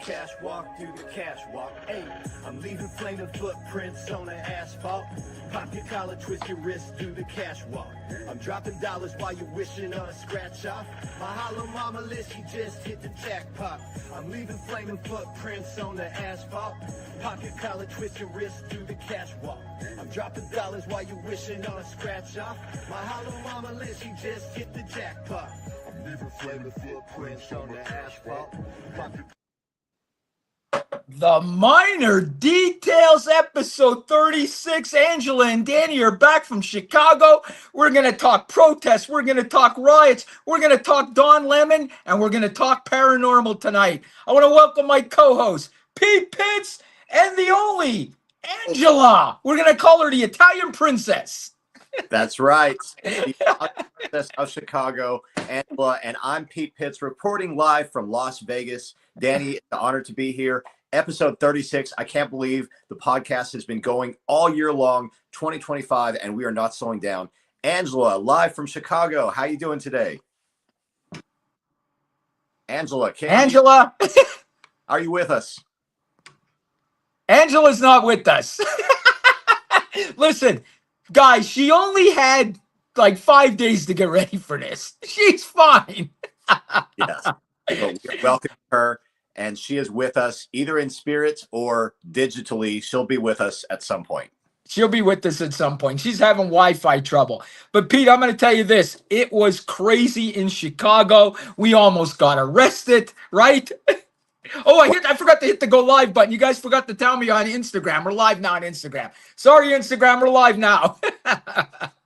cash walk through the cash walk. Hey, I'm leaving flaming footprints on the asphalt. Pop your collar, twist your wrist, do the cash walk. I'm dropping dollars while you're wishing on a scratch off. My hollow mama list, she just hit the jackpot. I'm leaving flaming footprints on the asphalt. Pop your collar, twist your wrist, do the cash walk. I'm dropping dollars while you're wishing on a scratch off. My hollow mama list, she just hit the jackpot. I'm leaving flaming footprints on the asphalt. Pop your The Minor Details, episode 36. Angela and Danny are back from Chicago. We're going to talk protests. We're going to talk riots. We're going to talk Don Lemon, and we're going to talk paranormal tonight. I want to welcome my co-hosts, Pete Pitts and the only Angela. We're going to call her the Italian princess. That's right. The Princess of Chicago, Angela, and I'm Pete Pitts reporting live from Las Vegas. Danny, it's an honor to be here. Episode 36. I can't believe the podcast has been going all year long, 2025, and we are not slowing down. Angela, live from Chicago. How you doing today? Angela, are you with us? Angela's not with us. Listen, guys, she only had like 5 days to get ready for this. She's fine. Yes. But we welcome her, and she is with us either in spirit or digitally. She'll be with us at some point. She'll be with us at some point. She's having Wi-Fi trouble. But Pete, I'm going to tell you this. It was crazy in Chicago. We almost got arrested, right? Oh, I forgot to hit the go live button. You guys forgot to tell me on Instagram. We're live now on Instagram. Sorry, Instagram. We're live now.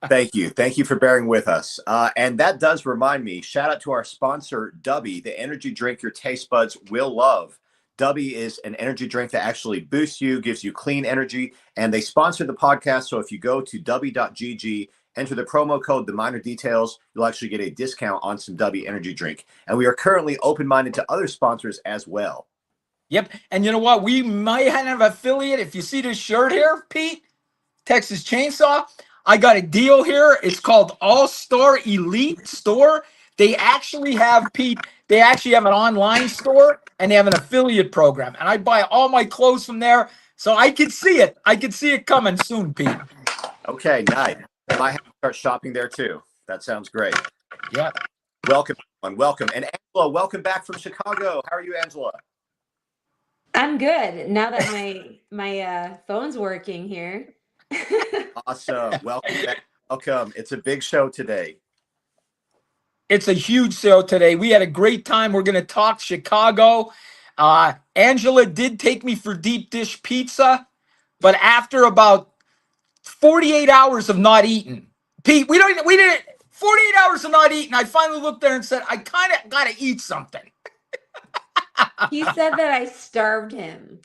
Thank you. Thank you for bearing with us. And that does remind me, shout out to our sponsor, Dubby, the energy drink your taste buds will love. Dubby is an energy drink that actually boosts you, gives you clean energy, and they sponsor the podcast. So if you go to dubby.gg, enter the promo code, The Minor Details, you'll actually get a discount on some Dubby energy drink. And we are currently open-minded to other sponsors as well. Yep. And you know what? We might have an affiliate. If you see this shirt here, Pete, Texas Chainsaw, I got a deal here. It's called All-Star Elite Store. They actually have, Pete, they actually have an online store, and they have an affiliate program. And I buy all my clothes from there, so I can see it. I can see it coming soon, Pete. Okay, nice. I might have to start shopping there too. That sounds great. Yeah. Welcome, everyone. Welcome. And Angela, welcome back from Chicago. How are you, Angela? I'm good now that my phone's working here. Awesome. Welcome back. Welcome. It's a big show today. It's a huge show today. We had a great time. We're going to talk Chicago. Angela did take me for deep dish pizza, but after about 48 hours of not eating, Pete, we didn't 48 hours of not eating. I finally looked there and said, I kind of got to eat something. He said that I starved him.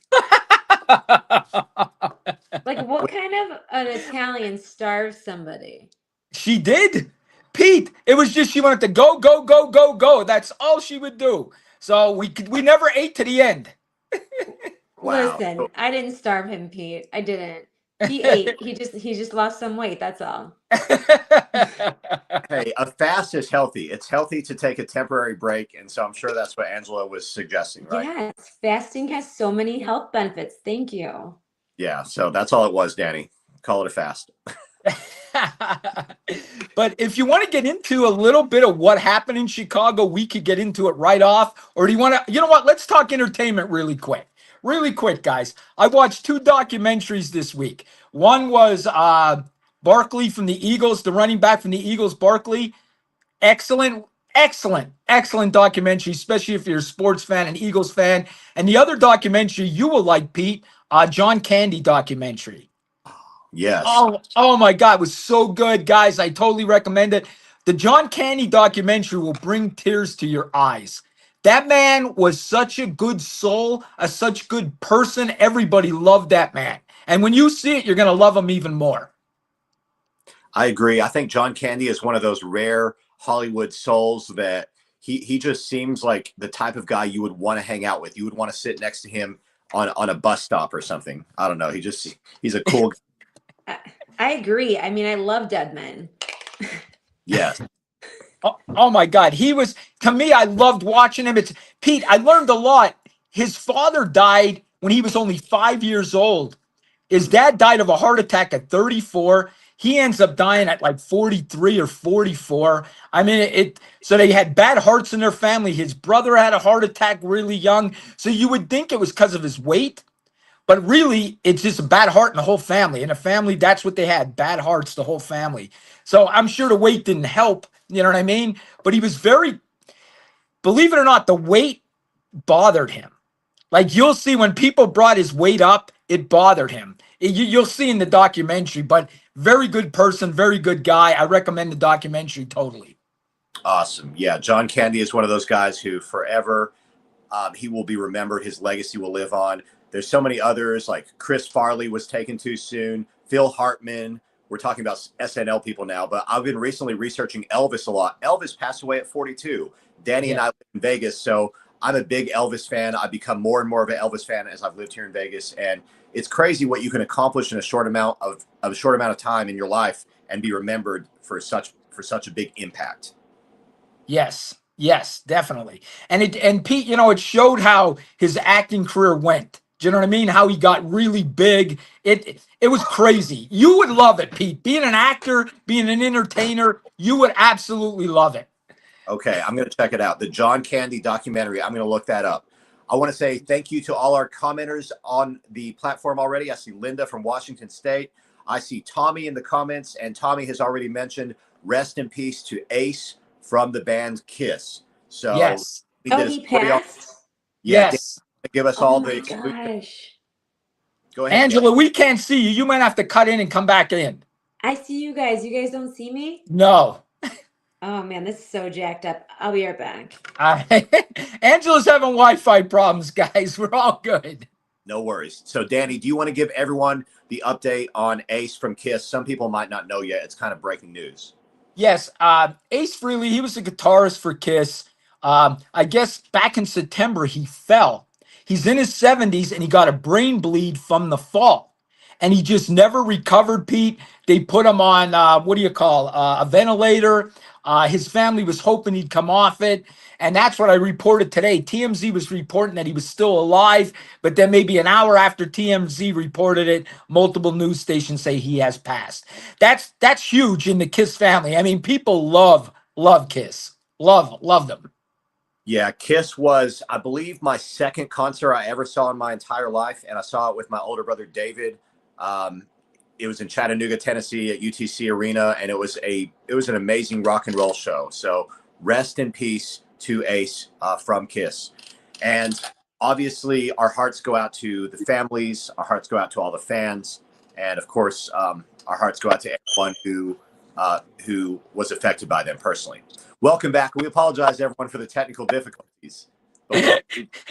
Like, what kind of an Italian starves somebody? She did. Pete, it was just she wanted to go, go, go, go, go. That's all she would do. So we never ate to the end. Wow. Listen, I didn't starve him, Pete. I didn't. He ate. He just lost some weight. That's all. Hey, a fast is healthy. It's healthy to take a temporary break. And so I'm sure that's what Angela was suggesting, right? Yes, fasting has so many health benefits. Thank you. Yeah, so that's all it was, Danny. Call it a fast. But if you want to get into a little bit of what happened in Chicago, we could get into it right off. Or do you want to, you know what? Let's talk entertainment really quick. Really quick, guys. I watched 2 documentaries this week. One was Barkley from the Eagles, the running back from the Eagles, Barkley. Excellent documentary, especially if you're a sports fan, an Eagles fan. And the other documentary you will like, Pete, John Candy documentary. Yes. Oh my God, it was so good, guys. I totally recommend it. The John Candy documentary will bring tears to your eyes. That man was such a good soul, such good person. Everybody loved that man. And when you see it, you're going to love him even more. I agree. I think John Candy is one of those rare Hollywood souls that he just seems like the type of guy you would want to hang out with. You would want to sit next to him on a bus stop or something. I don't know. He's a cool guy. I agree. I mean, I love dead men. Yes. Oh my God. He was, to me, I loved watching him. It's Pete, I learned a lot. his father died when he was only 5 years old. His dad died of a heart attack at 34. He ends up dying at like 43 or 44. I mean, so they had bad hearts in their family. His brother had a heart attack really young. So you would think it was because of his weight, but really it's just a bad heart in the whole family. In a family, that's what they had, bad hearts, the whole family. So I'm sure the weight didn't help, you know what I mean? But he was very, believe it or not, the weight bothered him. Like you'll see when people brought his weight up, it bothered him. You'll see in the documentary, but very good person, very good guy. I recommend the documentary totally. Awesome. Yeah, John Candy is one of those guys who forever, he will be remembered. His legacy will live on. There's so many others, like Chris Farley was taken too soon, Phil Hartman. We're talking about SNL people now, but I've been recently researching Elvis a lot. Elvis passed away at 42. Danny and I live in Vegas, so I'm a big Elvis fan. I've become more and more of an Elvis fan as I've lived here in Vegas, and it's crazy what you can accomplish in a short amount of time in your life and be remembered for such a big impact. Yes, definitely. And Pete, you know, it showed how his acting career went. Do you know what I mean? How he got really big. It was crazy. You would love it, Pete. Being an actor, being an entertainer, you would absolutely love it. Okay, I'm going to check it out. The John Candy documentary. I'm going to look that up. I want to say thank you to all our commenters on the platform already. I see Linda from Washington State. I see Tommy in the comments, and Tommy has already mentioned rest in peace to Ace from the band Kiss. So yes. he did he passed? Yeah, yes. Give us all the exclusive. Gosh. Go ahead, Angela, we can't see you. You might have to cut in and come back in. I see you guys. You guys don't see me? No. Oh man, this is so jacked up. I'll be right back. Angela's having Wi-Fi problems, guys. We're all good. No worries. So, Danny, do you want to give everyone the update on Ace from Kiss? Some people might not know yet. It's kind of breaking news. Yes, Ace Frehley, he was a guitarist for Kiss. I guess back in September, he fell. He's in his 70s, and he got a brain bleed from the fall. And he just never recovered, Pete. They put him on, a ventilator. His family was hoping he'd come off it. And that's what I reported today. TMZ was reporting that he was still alive, but then maybe an hour after TMZ reported it, multiple news stations say he has passed. That's huge in the Kiss family. I mean, people love Kiss. Love them. Yeah, Kiss was, I believe, my second concert I ever saw in my entire life, and I saw it with my older brother, David. It was in Chattanooga, Tennessee at UTC Arena, and it was an amazing rock and roll show. So rest in peace to Ace from Kiss. And obviously our hearts go out to the families, our hearts go out to all the fans, and of course our hearts go out to everyone who was affected by them personally. Welcome back. We apologize everyone for the technical difficulties.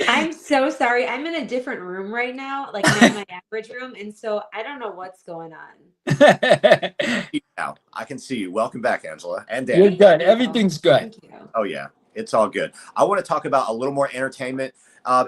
I'm so sorry. I'm in a different room right now, like not my average room, and so I don't know what's going on. Now I can see you. Welcome back, Angela and Dan. You're good. Everything's good. Thank you. Oh yeah, it's all good. I want to talk about a little more entertainment.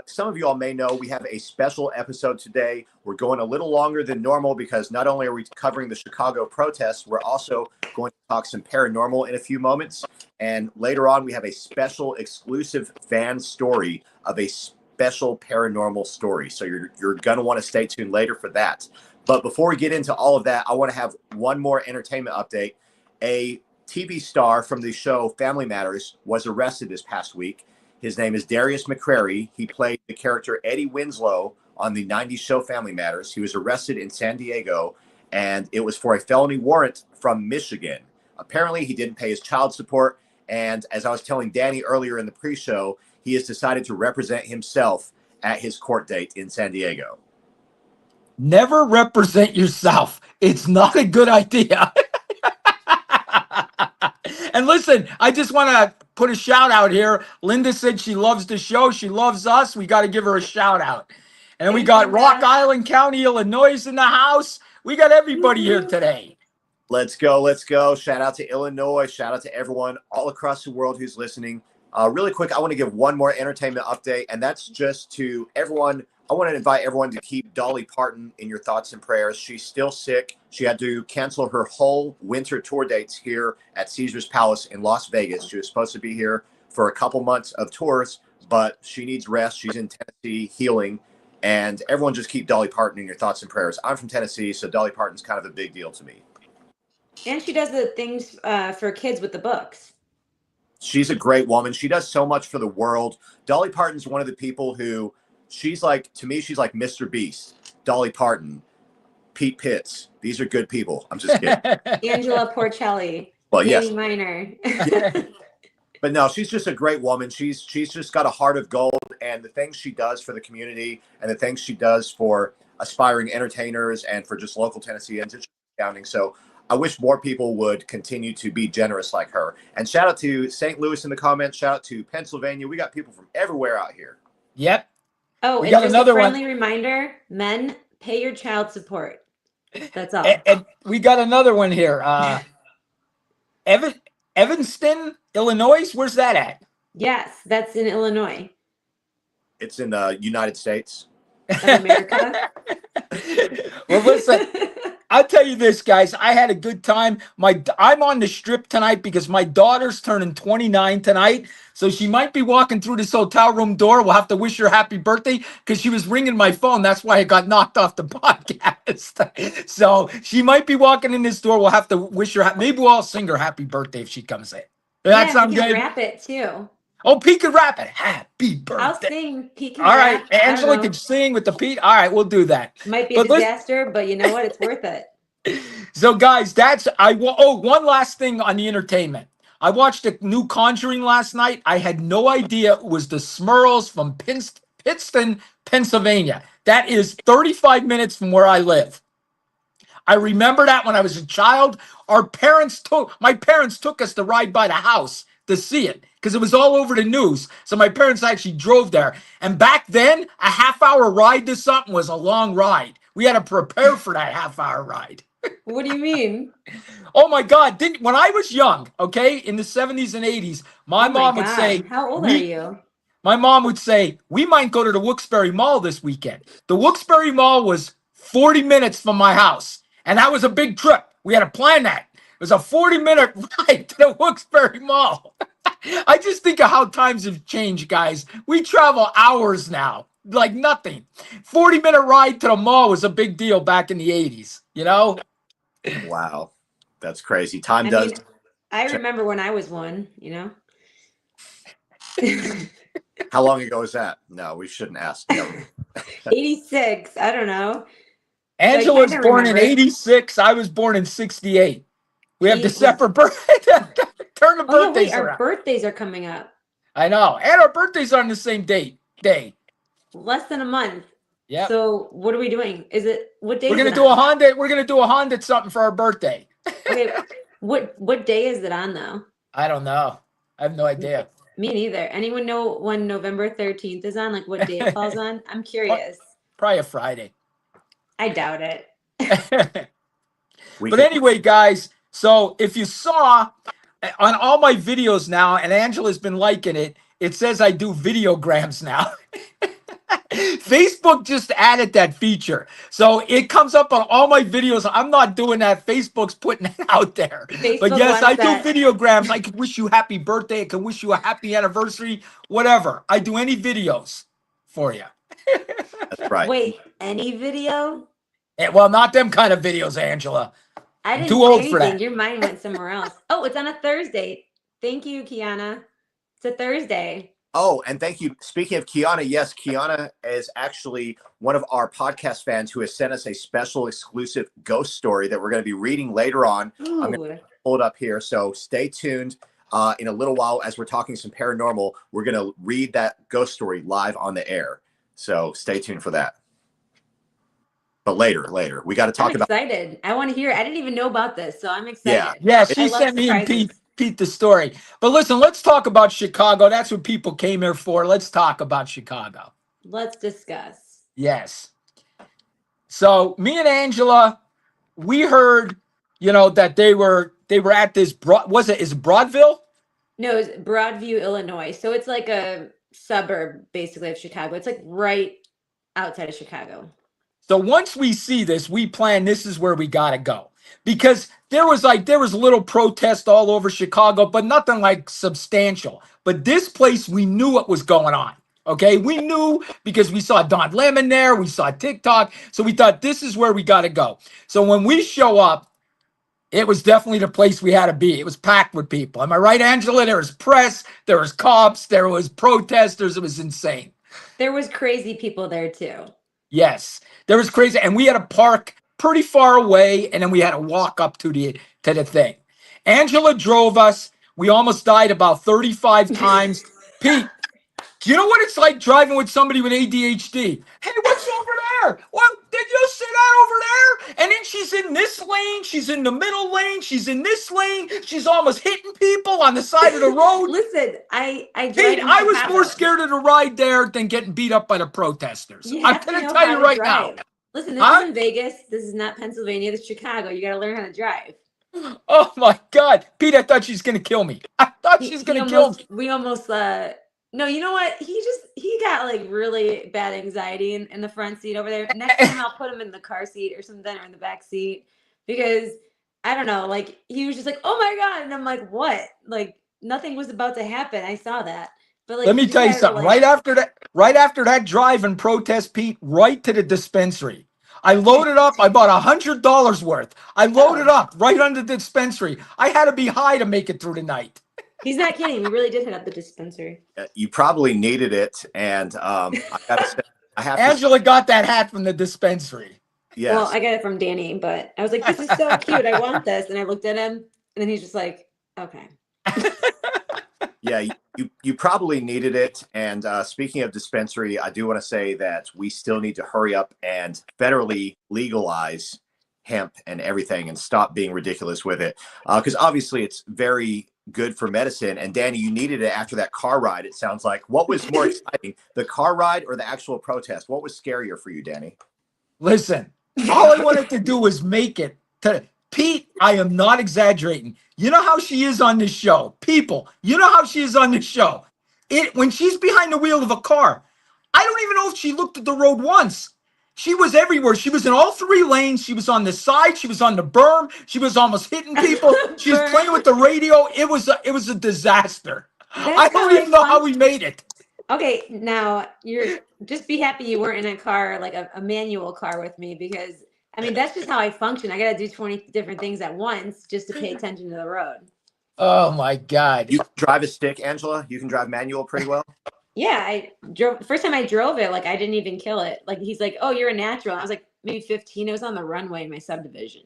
Some of you all may know we have a special episode today. We're going a little longer than normal because not only are we covering the Chicago protests, we're also going to talk some paranormal in a few moments. And later on, we have a special exclusive fan story of a special paranormal story. So you're going to want to stay tuned later for that. But before we get into all of that, I want to have one more entertainment update. A TV star from the show Family Matters was arrested this past week. His name is Darius McCrary. He played the character Eddie Winslow on the 90s show Family Matters. He was arrested in San Diego, and it was for a felony warrant from Michigan. Apparently, he didn't pay his child support, and as I was telling Danny earlier in the pre-show, he has decided to represent himself at his court date in San Diego. Never represent yourself. It's not a good idea. And listen, I just want to put a shout out here. Linda said she loves the show. She loves us. We got to give her a shout out. And then we got Rock Island County, Illinois in the house. We got everybody here today. Let's go. Let's go. Shout out to Illinois. Shout out to everyone all across the world who's listening. Really quick, I want to give one more entertainment update, and that's just to everyone. I want to invite everyone to keep Dolly Parton in your thoughts and prayers. She's still sick. She had to cancel her whole winter tour dates here at Caesars Palace in Las Vegas. She was supposed to be here for a couple months of tours, but she needs rest. She's in Tennessee healing. And everyone just keep Dolly Parton in your thoughts and prayers. I'm from Tennessee, so Dolly Parton's kind of a big deal to me. And she does the things for kids with the books. She's a great woman. She does so much for the world. Dolly Parton's one of the people who, she's like, to me, she's like Mr. Beast, Dolly Parton, Pete Pitts. These are good people. I'm just kidding. Angela Porcelli. Well, yes. Jamie Minor. But no, she's just a great woman. She's just got a heart of gold, and the things she does for the community and the things she does for aspiring entertainers and for just local Tennesseans, it's astounding. So I wish more people would continue to be generous like her. And shout out to St. Louis in the comments. Shout out to Pennsylvania. We got people from everywhere out here. Yep. Oh, We and got just another a one. friendly reminder, men, pay your child support. That's all. And we got another one here. Evanston, Illinois. Where's that at? Yes, that's in Illinois It's in the United States. of America. Well, listen, I'll tell you this, guys. I had a good time. I'm on the strip tonight because my daughter's turning 29 tonight. So she might be walking through this hotel room door. We'll have to wish her happy birthday because she was ringing my phone. That's why I got knocked off the podcast. So she might be walking in this door. We'll have to wish her. Maybe we'll all sing her happy birthday if she comes in. That Yeah, sounds you can good. rap it too. Oh, Pete could rap it. Happy birthday. I'll sing. Pete can All right, rap. I don't Angela know. could sing with the Pete. All right, we'll do that. Might be a But listen- disaster, but you know what? It's worth it. So, guys, one last thing on the entertainment. I watched the new Conjuring last night. I had no idea it was the Smurls from Pittston, Pennsylvania. That is 35 minutes from where I live. I remember that when I was a child. My parents took us to ride by the house to see it because it was all over the news. So my parents actually drove there. And back then, a half-hour ride to something was a long ride. We had to prepare for that half-hour ride. What do you mean? Oh my God! When I was young, okay, in the 70s and 80s, my Oh my mom would God. say, How old we- are you? My mom would say, we might go to the Wilkes-Barre Mall this weekend. The Wilkes-Barre Mall was 40 minutes from my house, and that was a big trip. We had to plan that. It was a 40-minute ride to the Wilkes-Barre Mall. I just think of how times have changed, guys. We travel hours now, like nothing. 40-minute ride to the mall was a big deal back in the 80s, you know? Wow. That's crazy. Time I does. mean, I remember when I was one, you know? How long ago is that? No, we shouldn't ask. No. 86. I don't know. Angela was kinda born in remember it. 86. I was born in 68. We have Eight the was- separate birthday. Turn the Oh, yeah, birthdays wait, our around. birthdays are coming up. I know. And our birthdays are on the same day. Less than a month. Yeah. So what are we doing? What day We're is gonna it do a on? Honda. We're gonna do a Honda something for our birthday. Okay, what day is it on though? I don't know. I have no idea. Me neither. Anyone know when November 13th is on? Like what day it falls on? I'm curious. Probably a Friday. I doubt it. We But can- anyway, guys, so if you saw on all my videos now, and Angela's been liking it, it says I do videograms now. Facebook just added that feature. So it comes up on all my videos. I'm not doing that. Facebook's putting it out there. Facebook But yes, wants I that. do videograms. I can wish you happy birthday. I can wish you a happy anniversary, whatever. I do any videos for you. That's right. Wait, any video? Well, not them kind of videos, Angela. I didn't Too say old for anything. that. Your mind went somewhere else. Oh, it's on a Thursday. Thank you, Kiana. It's a Thursday. Oh, and thank you. Speaking of Kiana, yes, Kiana is actually one of our podcast fans who has sent us a special exclusive ghost story that we're going to be reading later on. I'm Ooh. Pull it up here. So stay tuned. In a little while, as we're talking some paranormal, we're going to read that ghost story live on the air. So stay tuned for that. But later, we got to talk I'm about. excited. I want to hear. I didn't even know about this, so I'm excited. Yeah, I she love sent me and surprises. Pete the story. But listen, let's talk about Chicago. That's what people came here for. Let's talk about Chicago. Let's discuss. Yes. So me and Angela, we heard, that they were at this is it Broadville? No, it's Broadview, Illinois. So it's like a suburb, basically, of Chicago. It's like right outside of Chicago. So once we see this, we plan this is where we got to go. Because there was little protest all over Chicago, but nothing like substantial. But this place, we knew what was going on. Okay, we knew because we saw Don Lemon there, we saw TikTok, so we thought this is where we got to go. So when we show up, it was definitely the place we had to be. It was packed with people. Am I right, Angela? There was press, there was cops, there was protesters. It was insane. There was crazy people there too. Yes, there was crazy, and we had to park pretty far away, and then we had to walk up to the thing. Angela drove us. We almost died about 35 times. Pete, do you know what it's like driving with somebody with ADHD? Hey, what's over there? What did you see that over there? And then she's in this lane, she's in the middle lane, she's in this lane, she's almost hitting people on the side of the road. Listen, I Pete, I was more scared of the ride there than getting beat up by the protesters. I'm going to tell you right now. Listen, this is in Vegas. This is not Pennsylvania. This is Chicago. You got to learn how to drive. Oh my God, Pete! I thought she's gonna kill me. I thought she's gonna kill me. We almost. No, you know what? He got like really bad anxiety in the front seat over there. Next time I'll put him in the car seat or something, or in the back seat, because I don't know. Like he was just like, "Oh my God," and I'm like, "What?" Like nothing was about to happen. I saw that. But like, let me tell you something. Right after that drive and protest, Pete, right to the dispensary. I loaded up. I bought $100 worth. I loaded up right under the dispensary. I had to be high to make it through the night. He's not kidding. We really did hit up the dispensary. You probably needed it, and I gotta say, Angela got that hat from the dispensary. Yes. Well, I got it from Danny, but I was like, "This is so cute. I want this." And I looked at him, and then he's just like, "Okay." Yeah, you probably needed it. And speaking of dispensary, I do want to say that we still need to hurry up and federally legalize hemp and everything and stop being ridiculous with it. Because obviously it's very good for medicine. And Danny, you needed it after that car ride, it sounds like. What was more exciting, the car ride or the actual protest? What was scarier for you, Danny? Listen, all I wanted to do was make it to Pete. I am not exaggerating. You know how she is on this show. People, you know how she is on this show. When she's behind the wheel of a car, I don't even know if she looked at the road once. She was everywhere. She was in all three lanes. She was on the side. She was on the berm. She was almost hitting people. She was playing with the radio. It was a disaster. I don't even know how we made it. Okay, now you're just be happy you weren't in a car, like a manual car with me, because I mean, that's just how I function. I got to do 20 different things at once just to pay attention to the road. Oh my God. You can drive a stick, Angela? You can drive manual pretty well? Yeah, I drove. First time I drove it, like I didn't even kill it. Like he's like, "Oh, you're a natural." I was like, maybe 15. It was on the runway in my subdivision.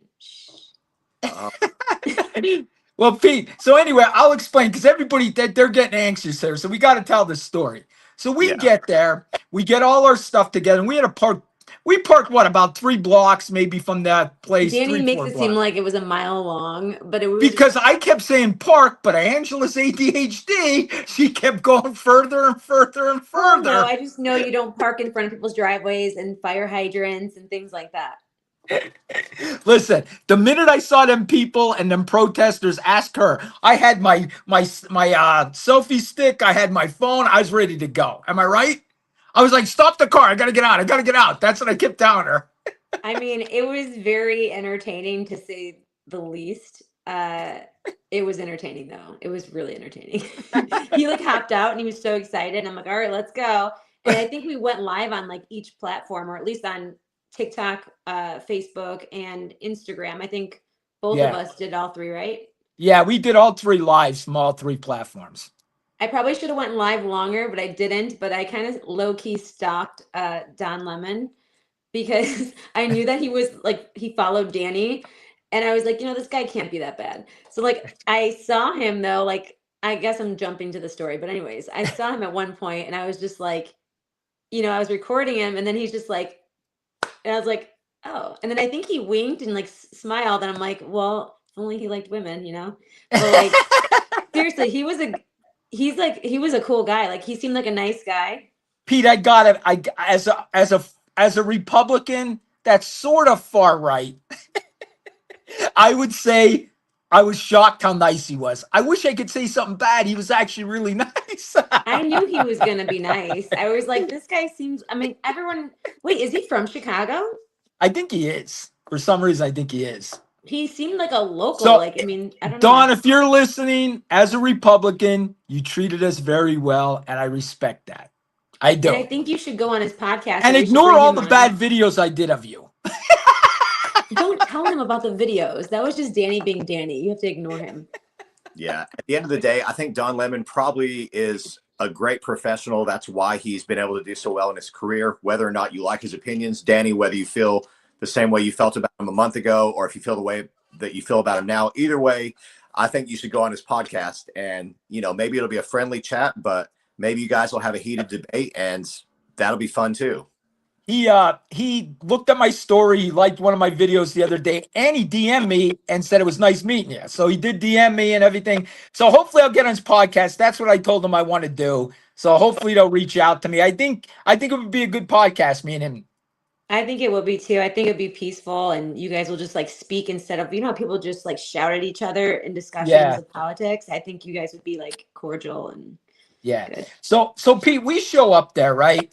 Well, Pete, so anyway, I'll explain because everybody, they're getting anxious here. So we got to tell this story. So we get there, we get all our stuff together, and we had to park. We parked, what, about 3 blocks maybe from that place. Danny makes it seem like it was a mile long, but it was because I kept saying park, but Angela's ADHD, she kept going further and further and further. No, I just know you don't park in front of people's driveways and fire hydrants and things like that. Listen, the minute I saw them people and them protesters, ask her. I had my selfie stick. I had my phone. I was ready to go. Am I right? I was like, stop the car. I got to get out. I got to get out. That's what I kept telling her. I mean, it was very entertaining to say the least. It was entertaining though. It was really entertaining. He like hopped out and he was so excited. And I'm like, all right, let's go. And I think we went live on like each platform, or at least on TikTok, Facebook, and Instagram. I think both of us did all 3, right? Yeah, we did all 3 lives from all 3 platforms. I probably should have went live longer, but I didn't. But I kind of low-key stalked Don Lemon because I knew that he was like, he followed Danny. And I was like, this guy can't be that bad. So like, I saw him though, like, I guess I'm jumping to the story. But anyways, I saw him at one point and I was just like, I was recording him and then he's just like, and I was like, oh. And then I think he winked and like smiled. And I'm like, well, if only he liked women, But like, seriously, he was a cool guy. Like he seemed like a nice guy. Pete, I got it. As a Republican, that's sort of far right. I would say I was shocked how nice he was. I wish I could say something bad. He was actually really nice. I knew he was going to be nice. I was like, this guy seems, everyone, wait, is he from Chicago? I think he is. For some reason, I think he is. He seemed like a local. So, I don't know. Don, if you're listening, as a Republican, you treated us very well, and I respect that. I do. And I think you should go on his podcast. And we should ignore bring all him the on. bad videos I did of you. Don't tell him about the videos. That was just Danny being Danny. You have to ignore him. Yeah. At the end of the day, I think Don Lemon probably is a great professional. That's why he's been able to do so well in his career, whether or not you like his opinions. Danny, whether you feel the same way you felt about him a month ago, or if you feel the way that you feel about him now, either way, I think you should go on his podcast and, maybe it'll be a friendly chat, but maybe you guys will have a heated debate and that'll be fun too. He looked at my story. He liked one of my videos the other day, and he DM'd me and said it was nice meeting you. So he did DM me and everything. So hopefully I'll get on his podcast. That's what I told him I want to do. So hopefully they'll reach out to me. I think it would be a good podcast, me and him. I think it will be too. I think it'd be peaceful, and you guys will just like speak instead of how people just like shout at each other in discussions of politics. I think you guys would be like cordial and good. So Pete, we show up there, right?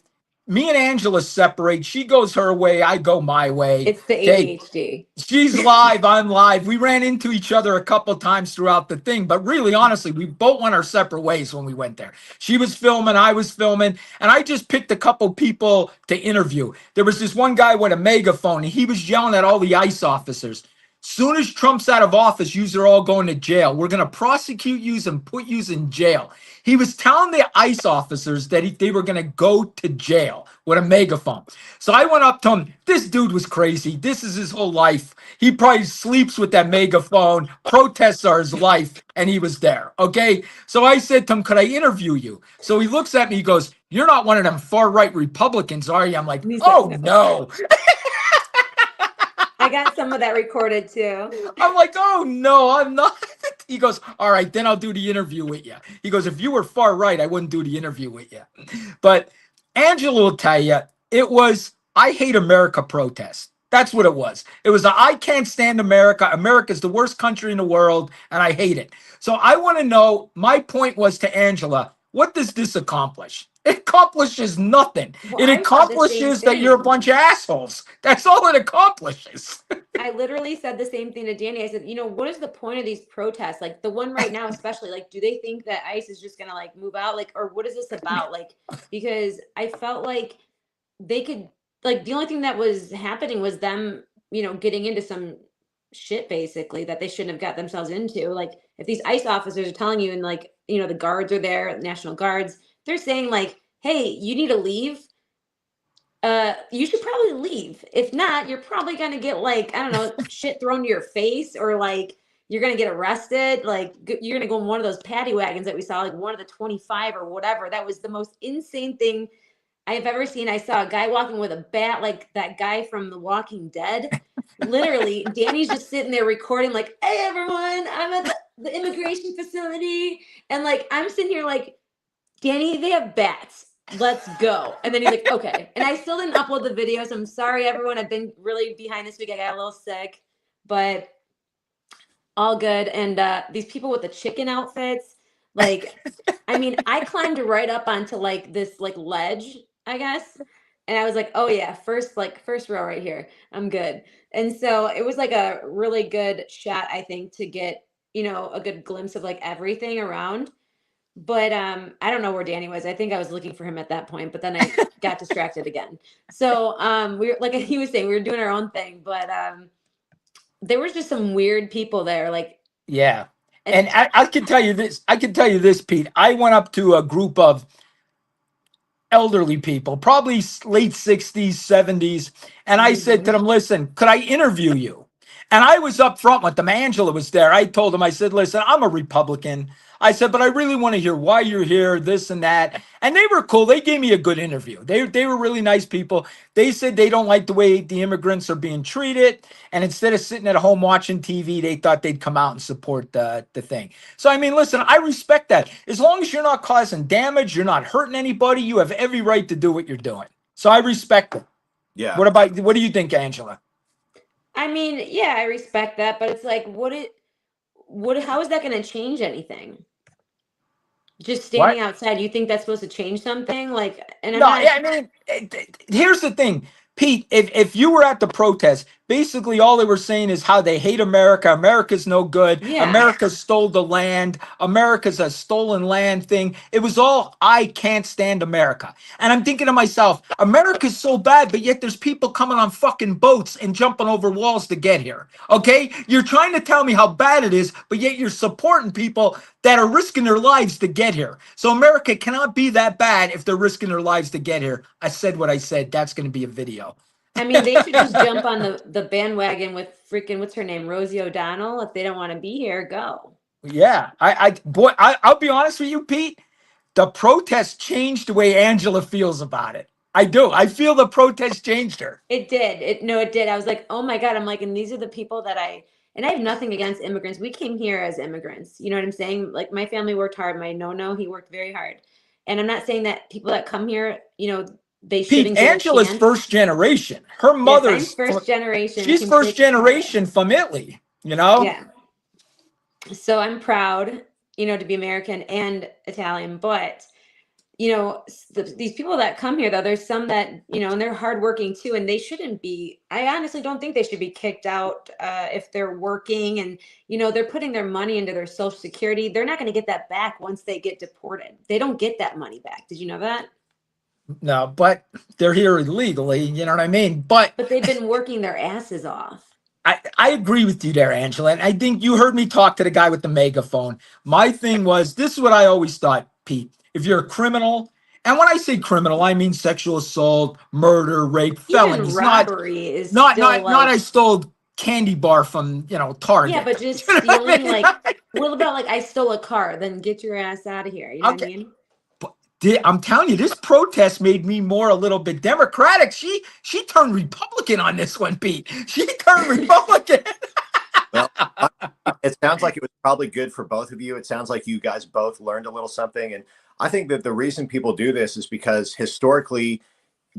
Me and Angela separate. She goes her way. I go my way. It's the ADHD. She's live. I'm live. We ran into each other a couple times throughout the thing, but really, honestly, we both went our separate ways when we went there. She was filming, I was filming, and I just picked a couple people to interview. There was this one guy with a megaphone, and he was yelling at all the ICE officers. Soon as Trump's out of office, yous are all going to jail. We're going to prosecute yous and put yous in jail. He was telling the ICE officers that they were going to go to jail with a megaphone. So I went up to him. This dude was crazy. This is his whole life. He probably sleeps with that megaphone. Protests are his life. And he was there. Okay. So I said to him, could I interview you? So he looks at me. He goes, you're not one of them far-right Republicans, are you? I'm like, oh, no. I got some of that recorded too. I'm like, oh no, I'm not. He goes, all right, then I'll do the interview with you. He goes, if you were far right, I wouldn't do the interview with you. But Angela will tell you, it was I hate America protest. That's what it was. It was I can't stand America. America's the worst country in the world, and I hate it. So I want to know, my point was to Angela, what does this accomplish? It accomplishes nothing. Well, it accomplishes that you're a bunch of assholes. That's all it accomplishes. I literally said the same thing to Danny. I said, what is the point of these protests? Like the one right now, especially, like, do they think that ICE is just going to like move out? Like, or what is this about? Like, because I felt like they could, like, the only thing that was happening was them, getting into some shit basically that they shouldn't have got themselves into. Like, if these ICE officers are telling you and like, the guards are there, National Guards, they're saying like, hey, you need to leave. You should probably leave. If not, you're probably going to get like, I don't know, shit thrown to your face, or like you're going to get arrested. Like you're going to go in one of those paddy wagons that we saw, like one of the 25 or whatever. That was the most insane thing I have ever seen. I saw a guy walking with a bat, like that guy from The Walking Dead. Literally, Danny's just sitting there recording like, hey, everyone, I'm at the immigration facility. And like, I'm sitting here like, Danny, they have bats. Let's go. And then he's like, okay. And I still didn't upload the videos. I'm sorry, everyone. I've been really behind this week. I got a little sick, but all good. And these people with the chicken outfits, like, I mean, I climbed right up onto like this like ledge, I guess. And I was like, oh yeah, first row right here. I'm good. And so it was like a really good shot, I think, to get, a good glimpse of like everything around. But I don't know where Danny was. I think I was looking for him at that point, but then I got distracted again. So we were, like he was saying, we were doing our own thing, but there was just some weird people there. Like, yeah. And I can tell you this, Pete. I went up to a group of elderly people, probably late 60s, 70s. And I said to them, listen, could I interview you? And I was up front with them. Angela was there. I told them, I said, listen, I'm a Republican. I said, but I really want to hear why you're here, this and that. And they were cool. They gave me a good interview. They were really nice people. They said they don't like the way the immigrants are being treated. And instead of sitting at home watching TV, they thought they'd come out and support the thing. So, I mean, listen, I respect that. As long as you're not causing damage, you're not hurting anybody, you have every right to do what you're doing. So I respect it. Yeah. What do you think, Angela? I mean, yeah, I respect that, but it's like, how is that going to change anything? Just standing outside, you think that's supposed to change something? Like, and I mean, here's the thing, Pete. If you were at the protest, basically all they were saying is how they hate America. America's no good. Yeah. America stole the land. America's a stolen land thing. It was all, I can't stand America. And I'm thinking to myself, America's so bad, but yet there's people coming on fucking boats and jumping over walls to get here. Okay? You're trying to tell me how bad it is, but yet you're supporting people that are risking their lives to get here. So America cannot be that bad if they're risking their lives to get here. I said what I said. That's going to be a video. I mean, they should just jump on the bandwagon with freaking, what's her name, Rosie O'Donnell. If they don't want to be here, go. Yeah, I'll be honest with you, Pete. The protest changed the way Angela feels about it. I do. I feel the protest changed her. It did. It did. I was like, oh my God. I'm like, and these are the people that and I have nothing against immigrants. We came here as immigrants. You know what I'm saying? Like, my family worked hard. My no, he worked very hard. And I'm not saying that people that come here, they shouldn't Pete, get Angela's a chance. first generation. Her Yes, I'm mother's first generation. She's first generation from Italy, Yeah. So I'm proud, to be American and Italian, but these people that come here, though, there's some that, and they're hardworking too, and they shouldn't be. I honestly don't think they should be kicked out if they're working and, they're putting their money into their Social Security. They're not going to get that back once they get deported. They don't get that money back. Did you know that? No, but they're here illegally. You know what I mean? But they've been working their asses off. I agree with you there, Angela. And I think you heard me talk to the guy with the megaphone. My thing was, this is what I always thought, Pete. If you're a criminal, and when I say criminal, I mean sexual assoult, murder, rape, felonies. Even robbery is not still I stole candy bar from Target. Yeah, but just stealing, what about I stole a car? Then get your ass out of here. You know what I mean? I'm telling you, this protest made me more a little bit Democratic. She turned Republican on this one, Pete. She turned Republican. Well, it sounds like it was probably good for both of you. It sounds like you guys both learned a little something. And I think that the reason people do this is because historically,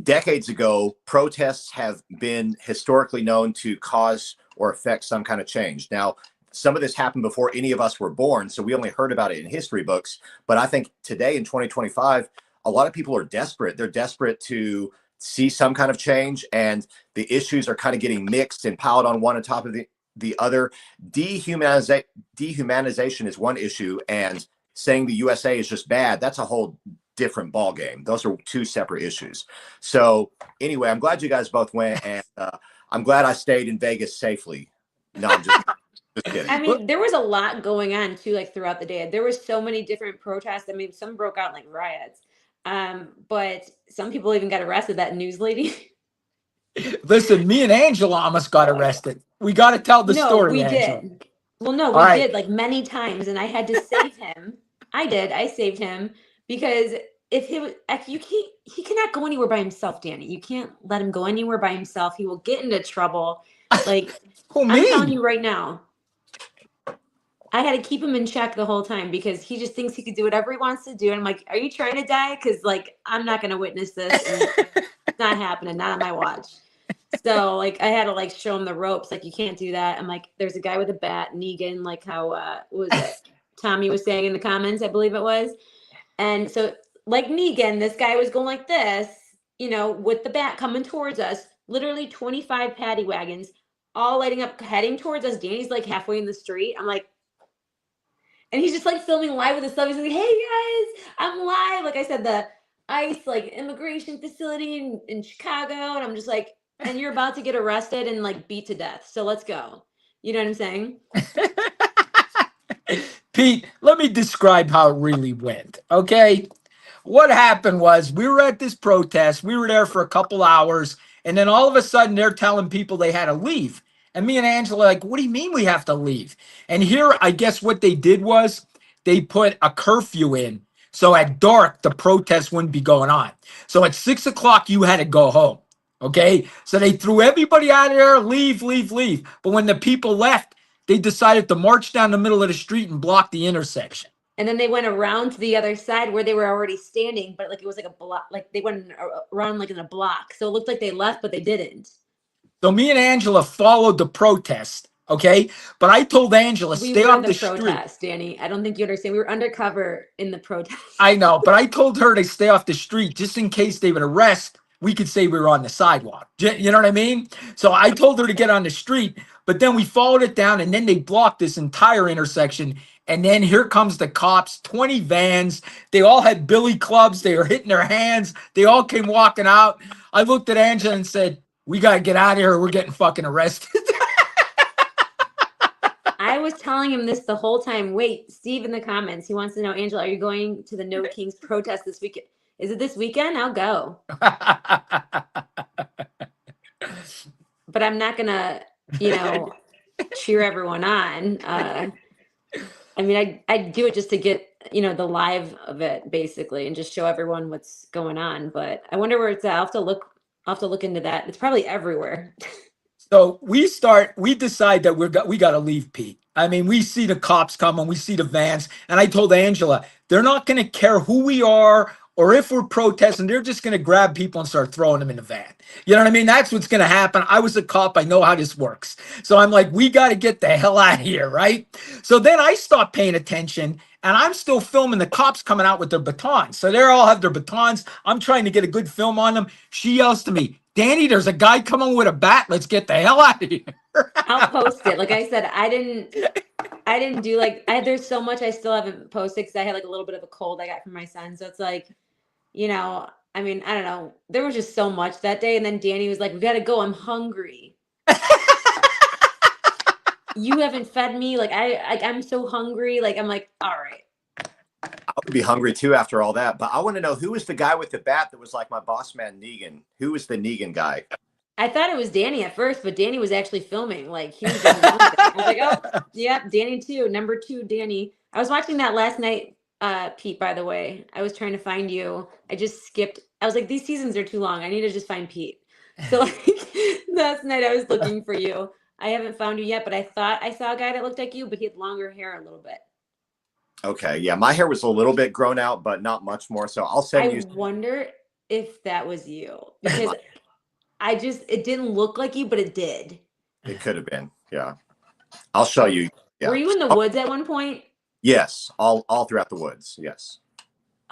decades ago, protests have been historically known to cause or affect some kind of change. Now, some of this happened before any of us were born, so we only heard about it in history books. But I think today in 2025, a lot of people are desperate. They're desperate to see some kind of change, and the issues are kind of getting mixed and piled on one on top of the other. Dehumanization is one issue, and saying the USA is just bad, that's a whole different ball game. Those are two separate issues. So anyway, I'm glad you guys both went, and I'm glad I stayed in Vegas safely. No, I'm just kidding. I mean, there was a lot going on too, throughout the day. There was so many different protests. I mean, some broke out like riots. But some people even got arrested. That news lady. Listen, me and Angela almost got arrested. We got to tell the story. We Angela. did. Well, no, we did many times, and I had to save him. I saved him because if he cannot go anywhere by himself, Danny. You can't let him go anywhere by himself. He will get into trouble. I'm telling you right now. I had to keep him in check the whole time because he just thinks he could do whatever he wants to do. And I'm like, are you trying to die? Because I'm not going to witness this. And it's not happening. Not on my watch. So I had to show him the ropes. You can't do that. I'm like, there's a guy with a bat, Negan, how what was it? Tommy was saying in the comments, I believe it was. And so Negan, this guy was going like this, with the bat coming towards us, literally 25 paddy wagons, all lighting up, heading towards us. Danny's halfway in the street. I'm like, and he's just filming live with his stuff. He's like, hey guys, I'm live. Like I said, the ICE immigration facility in Chicago. And I'm just and you're about to get arrested and beat to death. So let's go. You know what I'm saying? Pete, let me describe how it really went. Okay. What happened was we were at this protest. We were there for a couple hours. And then all of a sudden they're telling people they had to leave. And me and Angela what do you mean we have to leave? And here, I guess what they did was they put a curfew in. So at dark, the protest wouldn't be going on. So at 6 o'clock, you had to go home. Okay. So they threw everybody out of there, leave. But when the people left, they decided to march down the middle of the street and block the intersection. And then they went around to the other side where they were already standing, but it was a block, they went around in a block. So it looked like they left, but they didn't. So me and Angela followed the protest, okay? But I told Angela, stay off the protest, street. Danny. I don't think you understand. We were undercover in the protest. I know, but I told her to stay off the street just in case they would arrest we could say we were on the sidewalk. You know what I mean? So I told her to get on the street, but then we followed it down, and then they blocked this entire intersection. And then here comes the cops, 20 vans. They all had billy clubs. They were hitting their hands. They all came walking out. I looked at Angela and said, we got to get out of here. We're getting fucking arrested. I was telling him this the whole time. Wait, Steve in the comments, he wants to know, Angela, are you going to the No Kings protest this weekend? Is it this weekend? I'll go. But I'm not going to, cheer everyone on. I mean, I do it just to get, the live of it basically and just show everyone what's going on. But I wonder where it's at. I'll have to look into that. It's probably everywhere. So we decide that we got to leave, Pete. I mean, we see the cops coming, we see the vans, and I told Angela, they're not going to care who we are or if we're protesting. They're just going to grab people and start throwing them in the van. You know what I mean? That's what's going to happen. I was a cop. I know how this works. So I'm like, we got to get the hell out of here, right? So then I stopped paying attention, and I'm still filming the cops coming out with their batons. So they all have their batons. I'm trying to get a good film on them. She yells to me, Danny, there's a guy coming with a bat. Let's get the hell out of here. I'll post it. Like I said, I didn't do there's so much I still haven't posted because I had like a little bit of a cold I got from my son. So it's like, I mean, I don't know. There was just so much that day. And then Danny was like, we got to go. I'm hungry. You haven't fed me. Like I'm so hungry. Like, I'm like, all right. I would be hungry too after all that. But I want to know, who was the guy with the bat that was like my boss man, Negan? Who was the Negan guy? I thought it was Danny at first, but Danny was actually filming. Like, he was doing I was like, oh, yeah, Danny too. Number 2, Danny. I was watching that last night, Pete, by the way. I was trying to find you. I just skipped. I was like, these seasons are too long. I need to just find Pete. So like last night I was looking for you. I haven't found you yet, but I thought I saw a guy that looked like you, but he had longer hair a little bit. Okay, yeah, my hair was a little bit grown out, but not much more. So I'll send you. I wonder if that was you, because it didn't look like you, but it did. It could have been. Yeah, I'll show you. Yeah. Were you in the woods at one point? Yes, all throughout the woods. Yes.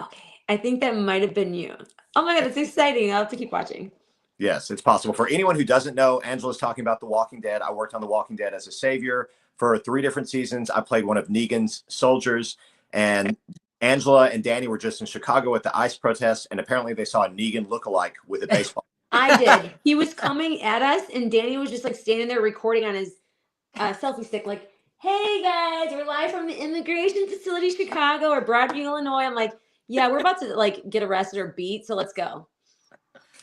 Okay, I think that might have been you. Oh my God, it's exciting. I'll have to keep watching. Yes, it's possible. For anyone who doesn't know, Angela's talking about The Walking Dead. I worked on The Walking Dead as a savior for 3 different seasons. I played one of Negan's soldiers, and Angela and Danny were just in Chicago at the ICE protest, and apparently they saw a Negan lookalike with a baseball. I did. He was coming at us, and Danny was just like standing there recording on his selfie stick, like, hey guys, we're live from the immigration facility, Chicago or Broadview, Illinois. I'm like, yeah, we're about to like get arrested or beat, so let's go.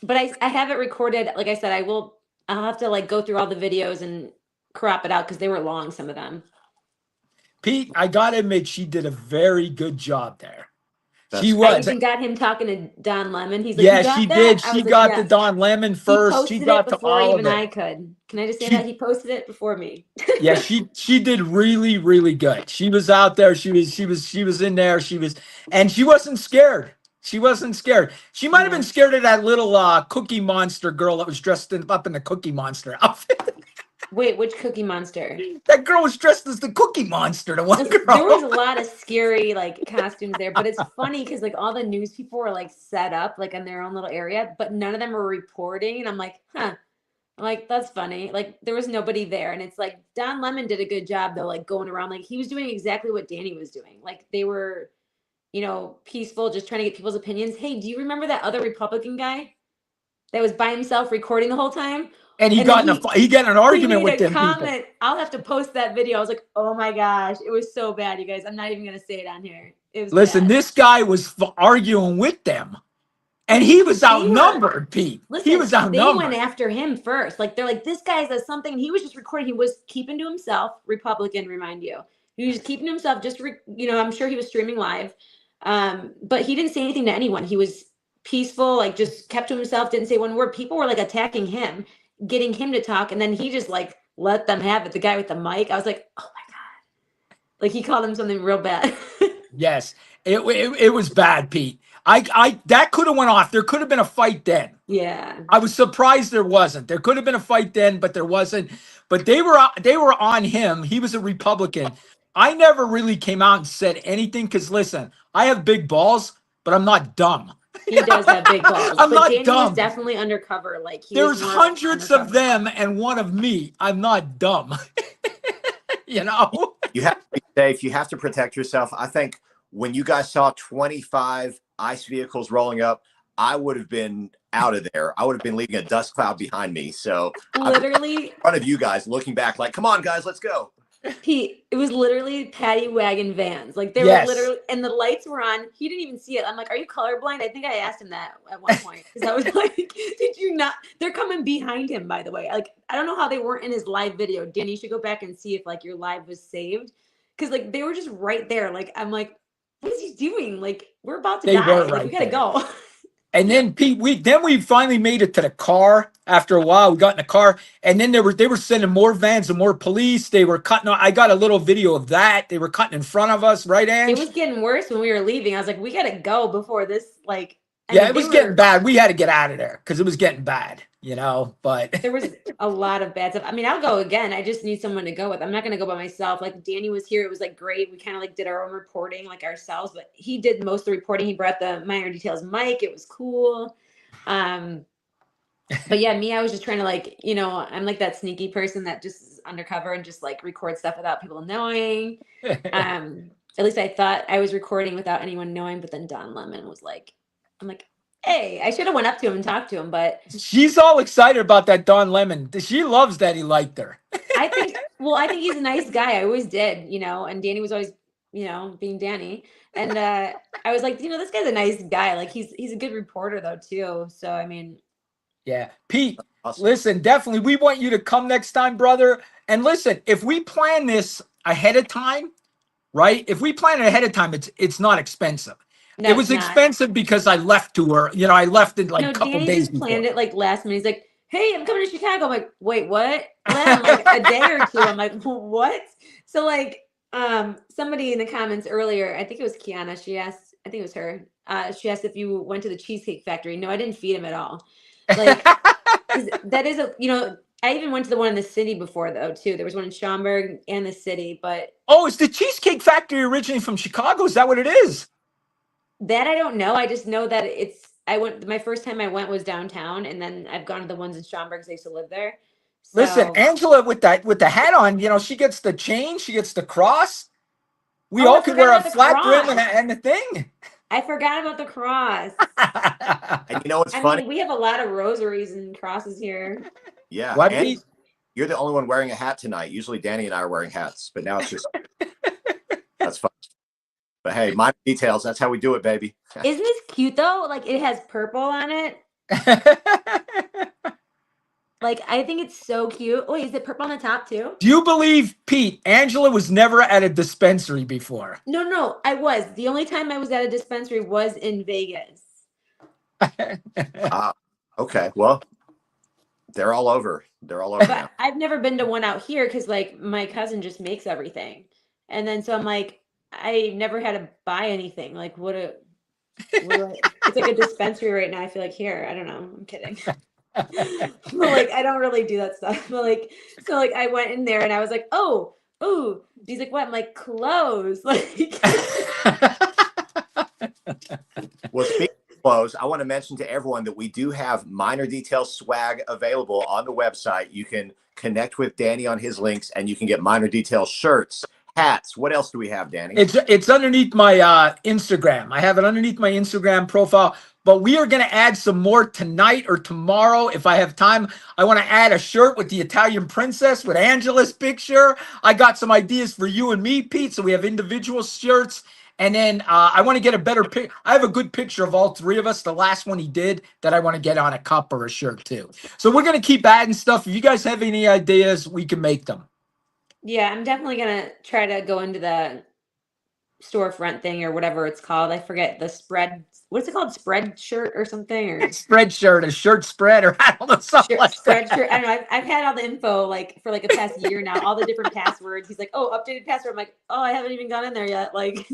But I have it recorded. Like I said, I'll have to like go through all the videos and crop it out because they were long, some of them. Pete, I got to admit, she did a very good job there. She I even got him talking to Don Lemon. He's like, yeah, she did. She got to Don Lemon first. She got to all of it. I could. Can I just say that he posted it before me? Yeah, she did really, really good. She was out there. She was in there. And she wasn't scared. She wasn't scared. She might have been scared of that little Cookie Monster girl that was dressed up in the Cookie Monster outfit. Wait, which Cookie Monster? That girl was dressed as the Cookie Monster. The one girl. There was a lot of scary like costumes there, but it's funny because like all the news people were like set up like in their own little area, but none of them were reporting. And I'm like, huh. I'm like, that's funny. Like there was nobody there. And it's like Don Lemon did a good job though, like going around. Like he was doing exactly what Danny was doing. Like they were, peaceful, just trying to get people's opinions. Hey, do you remember that other Republican guy that was by himself recording the whole time? And he got an argument with them people. I'll have to post that video. I was like, oh my gosh, it was so bad, you guys. I'm not even going to say it on here. Listen, bad. This guy was arguing with them. And he was outnumbered, Pete. Listen, he was outnumbered. They went after him first. Like, they're like, this guy does something. And he was just recording. He was keeping to himself. Republican, remind you. He was keeping to himself. Just, I'm sure he was streaming live. But he didn't say anything to anyone. He was peaceful, like just kept to himself, didn't say one word. People were like attacking him, getting him to talk. And then he just like let them have it. The guy with the mic, I was like, oh my God. Like he called him something real bad. Yes, it was bad, Pete. I that could have went off. There could have been a fight then. Yeah. I was surprised there wasn't. There could have been a fight then, but there wasn't. But they were on him. He was a Republican. I never really came out and said anything because listen, I have big balls, but I'm not dumb. He does have big balls. I'm but not Danny dumb. was definitely undercover. Like he There's was more hundreds of undercover. them and one of me. I'm not dumb. You know? You have to be safe. You have to protect yourself. I think when you guys saw 25 ICE vehicles rolling up, I would have been out of there. I would have been leaving a dust cloud behind me. So I'm Literally, in front of you guys looking back like, come on, guys, let's go. Pete, it was literally paddy wagon vans. Like they were Yes. literally, and the lights were on. He didn't even see it. I'm like, are you colorblind? I think I asked him that at one point because I was like, did you not? They're coming behind him, by the way. Like I don't know how they weren't in his live video. Danny, you should go back and see if like your live was saved because like they were just right there. Like I'm like, what is he doing? Like we're about to They die. were Like, right we gotta there. go. And then Pete, we finally made it to the car. After a while, we got in the car, and then they were sending more vans and more police. They were cutting. I got a little video of that. They were cutting in front of us, right, Ange? It was getting worse when we were leaving. I was like, we gotta go before this. Like, I Yeah, mean, it was they getting were- bad. We had to get out of there because it was getting bad, you know. But There was a lot of bad stuff. I mean, I'll go again. I just need someone to go with. I'm not gonna go by myself. Like Danny was here. It was like great. We kind of like did our own reporting like ourselves, but he did most of the reporting. He brought the minor details mic. It was cool. But yeah, me, I was just trying to like, you know, I'm like that sneaky person that just is undercover and just like record stuff without people knowing. At least I thought I was recording without anyone knowing, but then Don Lemon was like, I'm like, hey, I should have went up to him and talked to him, but she's all excited about that Don Lemon. She loves that he liked her. I think he's a nice guy. I always did, you know, and Danny was always, you know, being Danny. And I was like, you know, this guy's a nice guy. Like he's a good reporter though, too. So I mean, Yeah, Pete. Awesome. Listen, definitely, we want you to come next time, brother. And listen, if we plan this ahead of time, right? If we plan it ahead of time, it's not expensive. no, It was it's not. expensive because I left to her. You know, I left it like No, a couple Danny days just planned before. it like last minute. He's like, hey, I'm coming to Chicago. I'm like, wait, what? When? Like a day or two. I'm like, what? So like somebody in the comments earlier, I think it was Kiana, she asked, I think it was her. She asked if you went to the Cheesecake Factory. No, I didn't feed him at all. Like 'cause that is a, you know, I even went to the one in the city before though too. There was one in Schaumburg and the city, but Oh, is the Cheesecake Factory originally from Chicago? Is that what it is? that I don't know. I just know that I went, my first time I went was downtown, and then I've gone to the ones in Schaumburg because I used to live there. Listen, So Angela with the hat on, you know, she gets the chain, she gets the cross. We Oh, I all can forgot wear a about the flat brim cross. and the thing. I forgot about the cross. And you know what's I funny? mean, we have a lot of rosaries and crosses here. Yeah. What, and Pete? you're the only one wearing a hat tonight. Usually Danny and I are wearing hats, but now it's just that's fun. But hey, my details, that's how we do it, baby. Isn't this cute though? Like it has purple on it. Like I think it's so cute. Oh, is it purple on the top too? Do you believe, Pete, Angela was never at a dispensary before? No, I was. The only time I was at a dispensary was in Vegas. Okay. Well, they're all over. They're all over But now. I've never been to one out here because like my cousin just makes everything. And then so I'm like, I never had to buy anything. Like it's like a dispensary right now. I feel like here. I don't know. I'm kidding. But like I don't really do that stuff. But like so like I went in there and I was like, oh, he's like, what? I'm like, clothes. Like Well, speaking of clothes, I want to mention to everyone that we do have minor details swag available on the website. You can connect with Danny on his links and you can get minor details shirts, hats. What else do we have, Danny? It's underneath my Instagram. I have it underneath my Instagram profile. But we are going to add some more tonight or tomorrow if I have time. I want to add a shirt with the Italian princess with Angela's picture. I got some ideas for you and me, Pete. So we have individual shirts. And then I want to get a better pic. I have a good picture of all three of us. The last one he did that I want to get on a cup or a shirt too. So we're going to keep adding stuff. If you guys have any ideas, we can make them. yeah, I'm definitely gonna try to go into the storefront thing or whatever it's called. I forget the spread. What's it called? Spread shirt or something or Spread shirt, a shirt spread, or I don't know, something like spread that. shirt. I don't know. I've had all the info like for like a past year now, all the different passwords. He's like, oh, updated password. I'm like, oh, I haven't even gone in there yet. Like,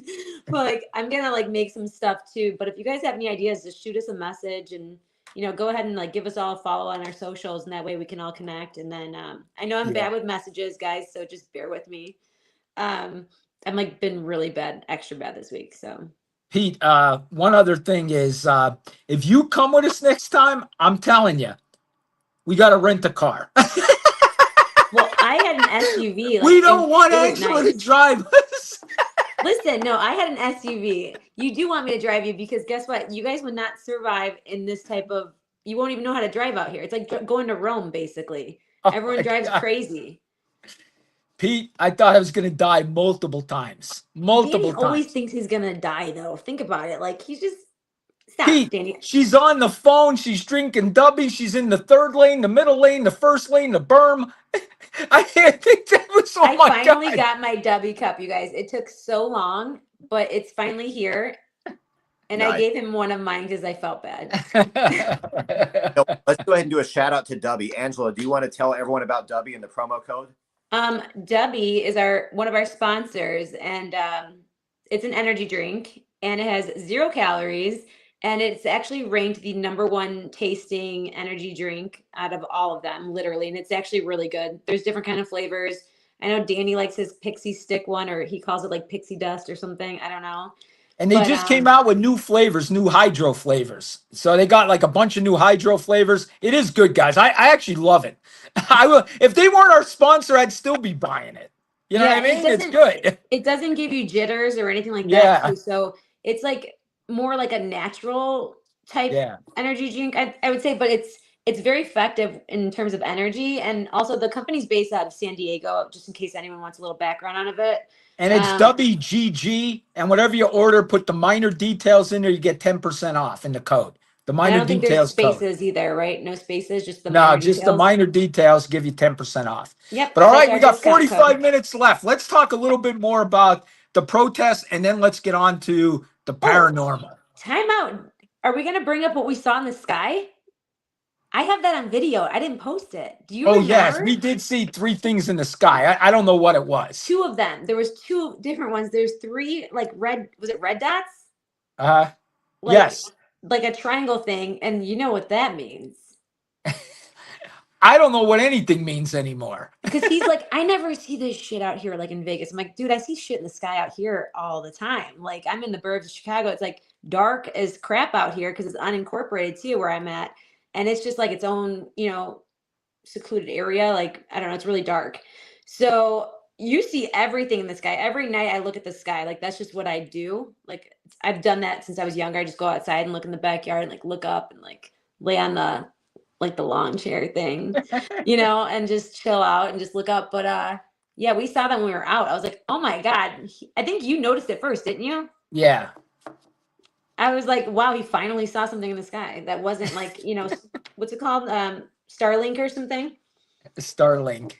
but like I'm gonna like make some stuff too. But if you guys have any ideas, just shoot us a message and go ahead and like give us all a follow on our socials, and that way we can all connect. And then I know I'm bad with messages, guys, so just bear with me. I'm like been really bad, extra bad this week. So Pete, one other thing is, if you come with us next time, I'm telling you, we got to rent a car. Well, I had an SUV. We Like, don't and want it was Angela nice. to drive us. Listen, no, I had an SUV. You do want me to drive you because guess what? You guys would not survive in this type of. You won't even know how to drive out here. It's like going to Rome, basically. Oh Everyone my drives God. crazy. Pete, I thought I was going to die multiple times. Danny Multiple always times. thinks he's gonna die, though. Think about it. Like he's just stop, Pete, Danny. she's on the phone. She's drinking Dubby. She's in the third lane, the middle lane, the first lane, the berm. I think that was, oh I my finally God. got my W cup, you guys. It took so long, but it's finally here. And I Nice. gave him one of mine because I felt bad. So let's go ahead and do a shout out to Dubby. Angela, do you want to tell everyone about Dubby and the promo code? Dubby is one of our sponsors, and it's an energy drink, and it has 0 calories, and it's actually ranked the #1 tasting energy drink out of all of them, literally, and it's actually really good. There's different kind of flavors. I know Danny likes his pixie stick one, or he calls it like pixie dust or something. I don't know. And they But just came out with new flavors, new hydro flavors. So they got like a bunch of new hydro flavors. It is good, guys. I actually love it. I will, if they weren't our sponsor, I'd still be buying it. You know yeah, what I mean? it It's doesn't good. it doesn't give you jitters or anything like that Yeah. too. So it's like more like a natural type Yeah. energy drink, I would say, but it's very effective in terms of energy. And also the company's based out of San Diego, just in case anyone wants a little background on it. And it's WGG. And whatever you order, put the minor details in there. You get 10% off in the code. The And I minor don't think there's details code. spaces either, right? No spaces, just the No, minor just the details. minor details give you 10% off. Yep. But all that's right, our we got discount 45 code. minutes left. Let's talk a little bit more about the protests, and then let's get on to the paranormal. Time out. Are we gonna bring up what we saw in the sky? I have that on video. I didn't post it. Do you Oh, remember? yes, we did see 3 things in the sky. I don't know what it was. 2 of them. There was 2 different ones. There's 3 like red. Was it red dots? Like, yes. Like a triangle thing, and you know what that means. I don't know what anything means anymore. Because he's like, I never see this shit out here like in Vegas. I'm like, dude, I see shit in the sky out here all the time. Like I'm in the burbs of Chicago. It's like dark as crap out here because it's unincorporated too where I'm at. And it's just like its own, secluded area. Like, I don't know, it's really dark. So you see everything in the sky. Every night I look at the sky. Like that's just what I do. Like I've done that since I was younger. I just go outside and look in the backyard and like look up and like lay on the lawn chair thing, and just chill out and just look up. But yeah, we saw that when we were out. I was like, oh my God. I think you noticed it first, didn't you? Yeah. I was like, wow, he finally saw something in the sky that wasn't like, what's it called? Starlink or something? Starlink.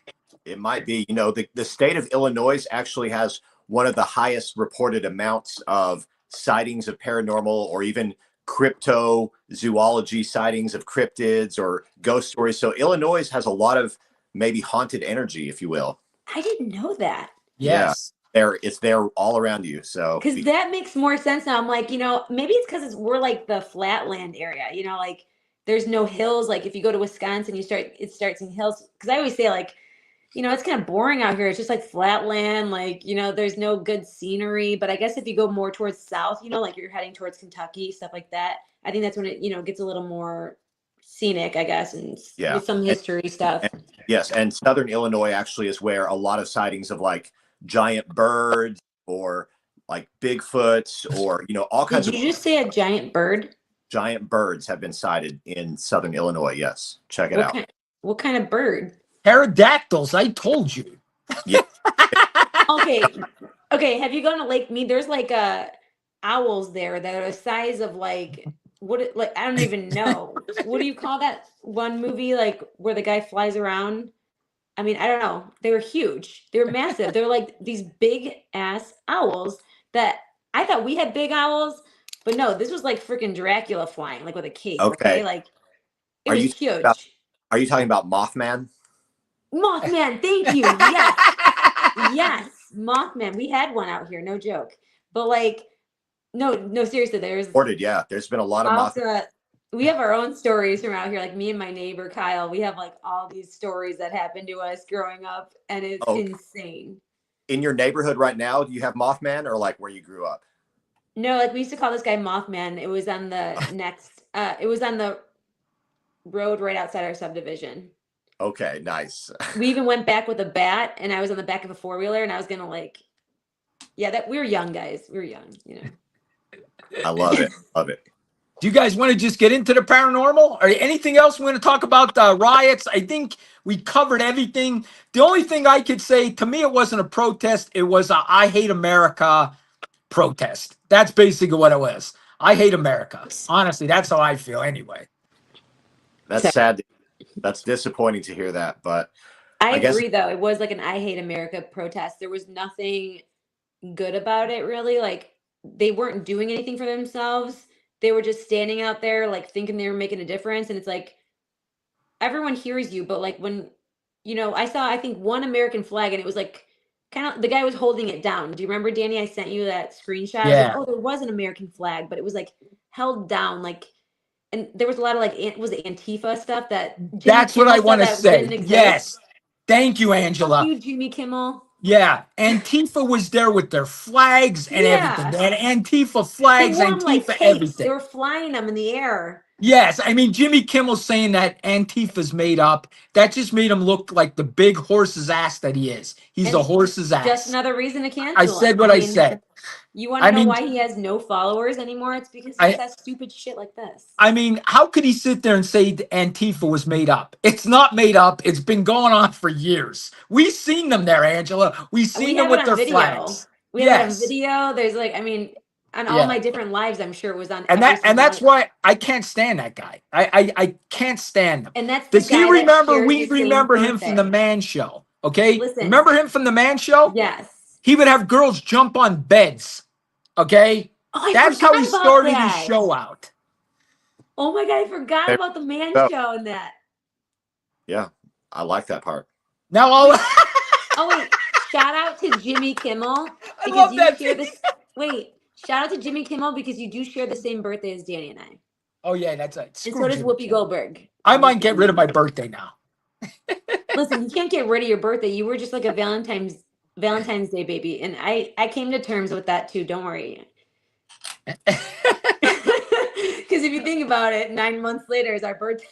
It might be. The state of Illinois actually has one of the highest reported amounts of sightings of paranormal or even cryptozoology sightings of cryptids or ghost stories. So Illinois has a lot of maybe haunted energy, if you will. I didn't know that. Yes. It's there all around you. So because that makes more sense now. I'm like, maybe it's because we're like the flatland area, like there's no hills. Like if you go to Wisconsin, it starts in hills. Because I always say like, it's kind of boring out here. It's just like flatland, like, there's no good scenery. But I guess if you go more towards south, like you're heading towards Kentucky, stuff like that, I think that's when it, gets a little more scenic, I guess, and with some history stuff. Yes. And Southern Illinois actually is where a lot of sightings of like giant birds or like Bigfoots or, all kinds of. Did you just say a giant bird? Giant birds have been sighted in Southern Illinois. Yes. Check it out. What kind of bird? Pterodactyls, I told you. Yeah. Okay. Have you gone to Lake Mead? There's like owls there that are the size of like I don't even know. What do you call that one movie like where the guy flies around? I mean, I don't know. They were huge. They were massive. They were like these big ass owls that I thought we had big owls, but no, this was like freaking Dracula flying like with a cape. Okay. Like it was huge. Are you talking about Mothman? Mothman, thank you. Yes. Yes. Mothman. We had one out here, no joke. But like, no, seriously, there's been a lot of Mothman. We have our own stories from out here. Like me and my neighbor Kyle, we have like all these stories that happened to us growing up, and it's insane. In your neighborhood right now, do you have Mothman or like where you grew up? No, like we used to call this guy Mothman. It was on the it was on the road right outside our subdivision. Okay, nice. We even went back with a bat, and I was on the back of a 4-wheeler, and I was gonna like, yeah, that we were young guys. We were young, you know. I love it. Love it. Do you guys want to just get into the paranormal? Or anything else we want to talk about the riots? I think we covered everything. The only thing I could say, to me, it wasn't a protest. It was a I hate America protest. That's basically what it was. I hate America. Honestly, that's how I feel anyway. That's sad. That's disappointing to hear that, but I guess- agree, though. It was like an I hate America protest. There was nothing good about it, really. Like, they weren't doing anything for themselves. They were just standing out there, like, thinking they were making a difference. And it's like, everyone hears you, but like when, you know, I saw, I think, one American flag, and it was like, kind of, the guy was holding it down. Do you remember, Danny? I sent you that screenshot. I was like, Yeah. oh, there was an American flag, but it was like held down, like, and there was a lot of like, was it Antifa stuff that Jimmy That's what Kimmel I said want to that say. didn't exist? Yes. Thank you, Fuck Angela. you, Jimmy Kimmel. Yeah. Antifa was there with their flags and Yeah. everything. They had Antifa They flags, wore 'em like Antifa capes. everything. They were flying them in the air. Yes, I mean Jimmy Kimmel saying that Antifa's made up. That just made him look like the big horse's ass that he is. He's And the horse's ass. Just another reason to cancel I him. said what I mean, said. You want I to know mean- why he has no followers anymore? It's because he says stupid shit like this. I mean, how could he sit there and say that Antifa was made up? It's not made up. It's been going on for years. We've seen them there, Angela. We've seen them have with it on their video. flags. We have it on Yes. video. There's like, I mean, on Yeah. all my different lives, I'm sure it was on. And every that's single one. why I can't stand that guy. I can't stand him. And that's the Does guy he that remember? shared We the same remember him from the birthday. Man Show. Okay, Listen. remember him from the Man Show? Yes. He would have girls jump on beds. Okay, Oh, I that's how he forgot about started that. his show out. Oh my god, I forgot There- about the Man Oh. Show and that. Yeah, I like that part. Now all Oh wait, shout out to Jimmy Kimmel I love you that. share this. Wait, shout out to Jimmy Kimmel because you do share the same birthday as Danny and I. Oh yeah, that's it. And Screw so does Jimmy Whoopi Kimmel. Goldberg. I might get rid of my birthday now. Listen, you can't get rid of your birthday. You were just like a Valentine's Day baby, and I came to terms with that too. Don't worry. Because if you think about it, 9 months later is our birthday.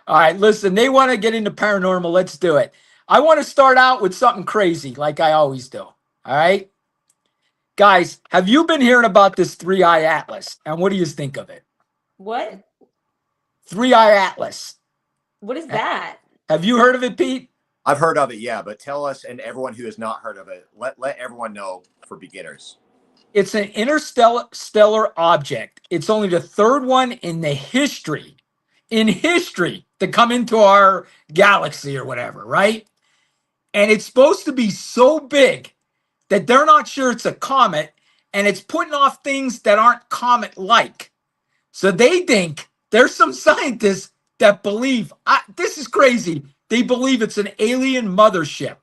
All right, listen, they want to get into paranormal. Let's do it. I want to start out with something crazy, like I always do. All right, guys, have you been hearing about this 3-Eye Atlas? And what do you think of it? What? 3-Eye Atlas. What is that? Have you heard of it, Pete? I've heard of it, yeah, but tell us and everyone who has not heard of it, let everyone know for beginners. It's an interstellar object. It's only the third one in history to come into our galaxy or whatever, right? And it's supposed to be so big that they're not sure it's a comet, and it's putting off things that aren't comet-like. So they think there's some scientists that believe, this is crazy, they believe it's an alien mothership.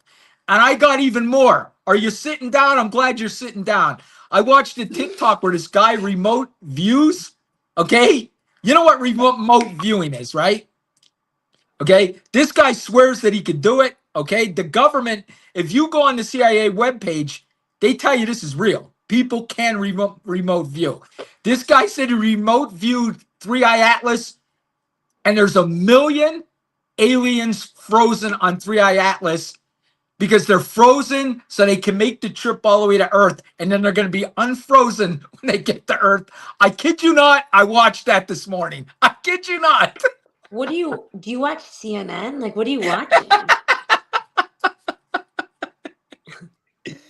And I got even more. Are you sitting down? I'm glad you're sitting down. I watched a TikTok where this guy remote views, okay? You know what remote viewing is, right? Okay, this guy swears that he could do it, okay? The government, if you go on the CIA webpage, they tell you this is real. People can remote view. This guy said he remote viewed 3-Eye Atlas, and there's 1 million aliens frozen on 3-Eye Atlas because they're frozen so they can make the trip all the way to Earth, and then they're going to be unfrozen when they get to Earth. I kid you not, I watched that this morning. I kid you not. What do you watch CNN? Like, what are you watching?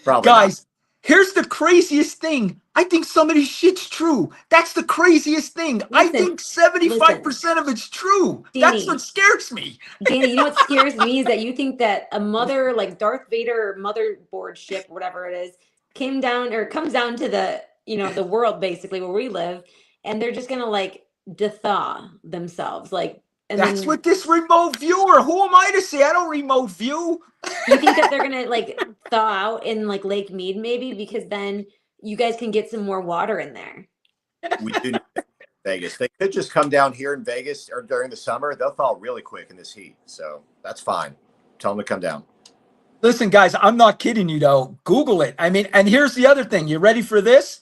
Probably Guys, here's the craziest thing. I think some of this shit's true. That's the craziest thing. I Listen, think 75% of it's true. That's Danny. what scares me. Danny, you know what scares me is that you think that a mother, like Darth Vader motherboard ship, whatever it is, came down or comes down to the, the world basically where we live, and they're just gonna like thaw themselves. Like, and That's then what this remote viewer. Who am I to say I don't remote view? you think that they're gonna like thaw out in like Lake Mead maybe, because then you guys can get some more water in there. we do need Vegas. They could just come down here in Vegas or during the summer. They'll thaw really quick in this heat. So that's fine. Tell them to come down. Listen, guys, I'm not kidding you though. Google it. I mean, and here's the other thing. You ready for this?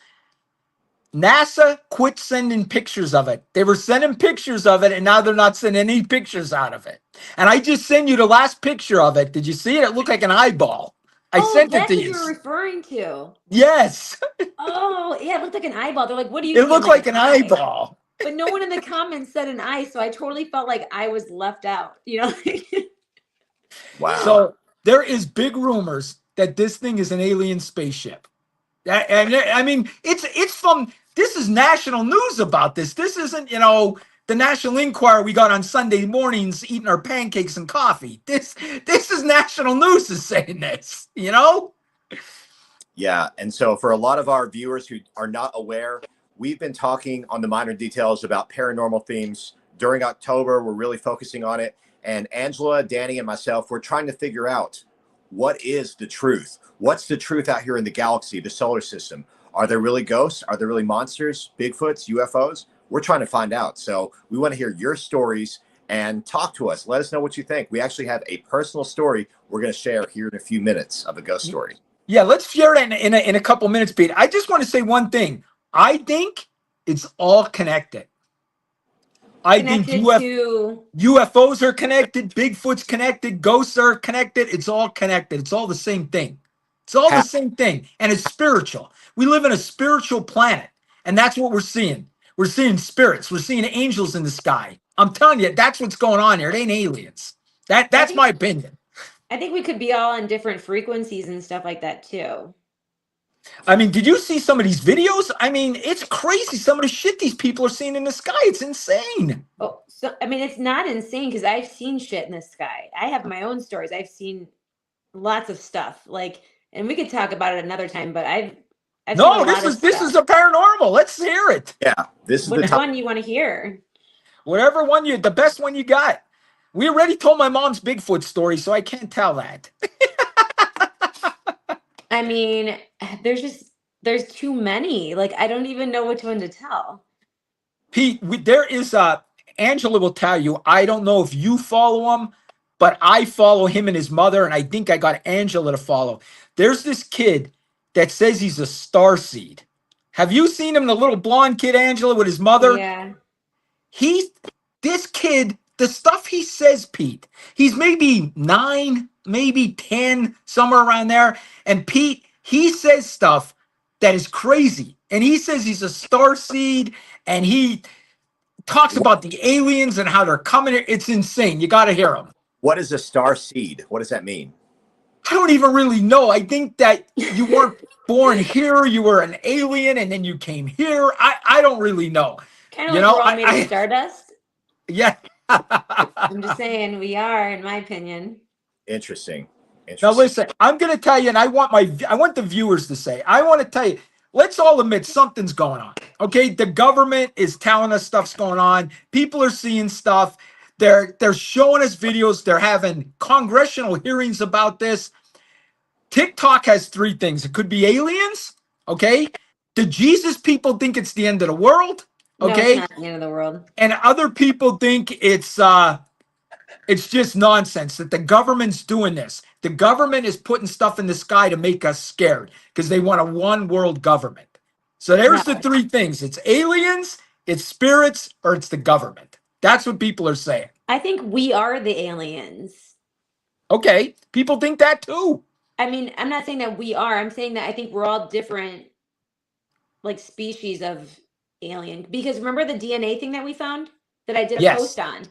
NASA quit sending pictures of it. They were sending pictures of it, and now they're not sending any pictures out of it. And I just sent you the last picture of it. Did you see it? It looked like an eyeball. I Oh, sent it that's to what you. you were referring to. Yes, Oh, yeah, it looked like an eyeball. They're like, what do you it mean? looked like an eye? eyeball. But no one in the comments said an eye, so I totally felt like I was left out. You know? Wow. So there is big rumors that this thing is an alien spaceship. And I mean, it's from, this is national news about this. This isn't, the National Enquirer we got on Sunday mornings eating our pancakes and coffee. This is national news is saying this, Yeah. And so for a lot of our viewers who are not aware, we've been talking on the Minor Details about paranormal themes during October. We're really focusing on it. And Angela, Danny, and myself, we're trying to figure out what is the truth. What's the truth out here in the galaxy, the solar system? Are there really ghosts? Are there really monsters, Bigfoots, UFOs? We're trying to find out. So we want to hear your stories and talk to us. Let us know what you think. We actually have a personal story we're going to share here in a few minutes of a ghost story. Yeah, let's share it in a couple minutes, Pete. I just want to say one thing. I think it's all connected. I think UFOs are connected, Bigfoot's connected, ghosts are connected. It's all connected. It's all the same thing. It's all the same thing. And it's spiritual. We live in a spiritual planet. And that's what we're seeing. We're seeing spirits. We're seeing angels in the sky. I'm telling you, that's what's going on here. It ain't aliens. That's my opinion. I think we could be all on different frequencies and stuff like that too. I mean, did you see some of these videos? I mean, it's crazy. Some of the shit these people are seeing in the sky. It's insane. Oh, so I mean, it's not insane because I've seen shit in the sky. I have my own stories. I've seen lots of stuff. Like, and we could talk about it another time. But I've no, this is a paranormal. Let's hear it. Yeah, this is which one you want to hear? Whatever one the best one you got. We already told my mom's Bigfoot story, so I can't tell that. I mean, there's too many. Like, I don't even know which one to tell. Pete, there is Angela will tell you, I don't know if you follow him, but I follow him and his mother, and I think I got Angela to follow. There's this kid that says he's a starseed. Have you seen him, the little blonde kid, Angela, with his mother? Yeah. This kid, the stuff he says, Pete, he's maybe 9, maybe 10, somewhere around there. And Pete, he says stuff that is crazy. And he says he's a starseed, and he talks about the aliens and how they're coming here. It's insane. You got to hear him. What is a starseed? What does that mean? I don't even really know. I think that you weren't born here. You were an alien, and then you came here. I don't really know. Kind of like we're all made of stardust. Yeah. I'm just saying we are, in my opinion. Interesting. Now listen, I'm going to tell you, and I want the viewers to say, I want to tell you, let's all admit something's going on. Okay, the government is telling us stuff's going on. People are seeing stuff. They're showing us videos. They're having congressional hearings about this. TikTok has 3 things. It could be aliens. Okay, the Jesus people think it's the end of the world. Okay, no, it's not the end of the world. And other people think it's just nonsense that the government's doing this. The government is putting stuff in the sky to make us scared because they want a one world government. So there's the 3 things. It's aliens, it's spirits, or it's the government. That's what people are saying. I think we are the aliens. Okay. People think that too. I mean, I'm not saying that we are. I'm saying that I think we're all different, like, species of alien. Because remember the DNA thing that we found that I did a post on?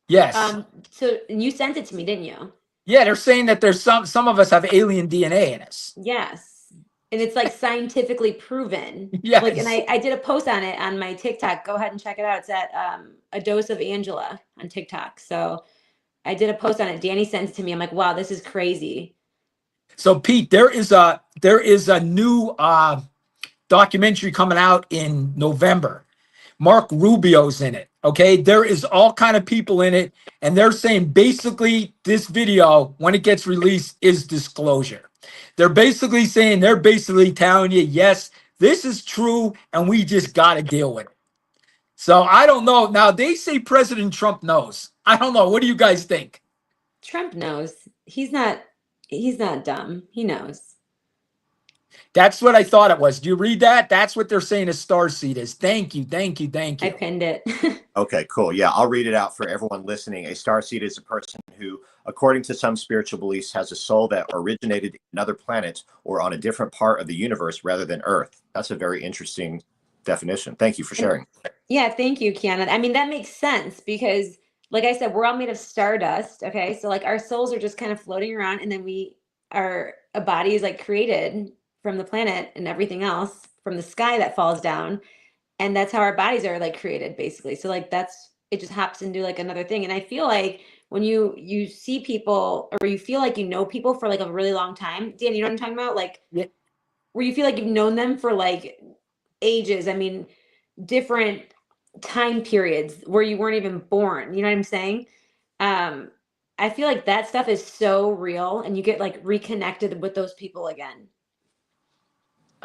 Yes. So you sent it to me, didn't you? Yeah, they're saying that there's some of us have alien DNA in us. Yes. And it's like scientifically proven. Yes. Like, and I did a post on it on my TikTok. Go ahead and check it out. It's at A Dose of Angela on TikTok. So I did a post on it. Danny sent it to me. I'm like, wow, this is crazy. So Pete, there is a new documentary coming out in November. Mark Rubio's in it. Okay, there is all kind of people in it, and they're saying basically this video, when it gets released, is disclosure. They're basically telling you, yes, this is true, and we just got to deal with it. So I don't know. Now they say President Trump knows. I don't know. What do you guys think? Trump knows. He's not dumb. He knows. That's what I thought it was. Do you read that? That's what they're saying a starseed is. Thank you, thank you, thank I you. pinned it. Okay, cool. Yeah, I'll read it out for everyone listening. A starseed is a person who, according to some spiritual beliefs, has a soul that originated in another planet or on a different part of the universe rather than Earth. That's a very interesting definition. Thank you for sharing. Yeah, thank you, Kiana. I mean, that makes sense because, like I said, we're all made of stardust. Okay, so like our souls are just kind of floating around, and then a body is like created from the planet and everything else from the sky that falls down, and that's how our bodies are like created, basically. So like that's it just happens to do like another thing, and I feel like when you see people or you feel like you know people for like a really long time, Dan, you know what I'm talking about, like Yeah. where you feel like you've known them for like ages. I mean, different time periods where you weren't even born. You know what I'm saying? I feel like that stuff is so real, and you get like reconnected with those people again.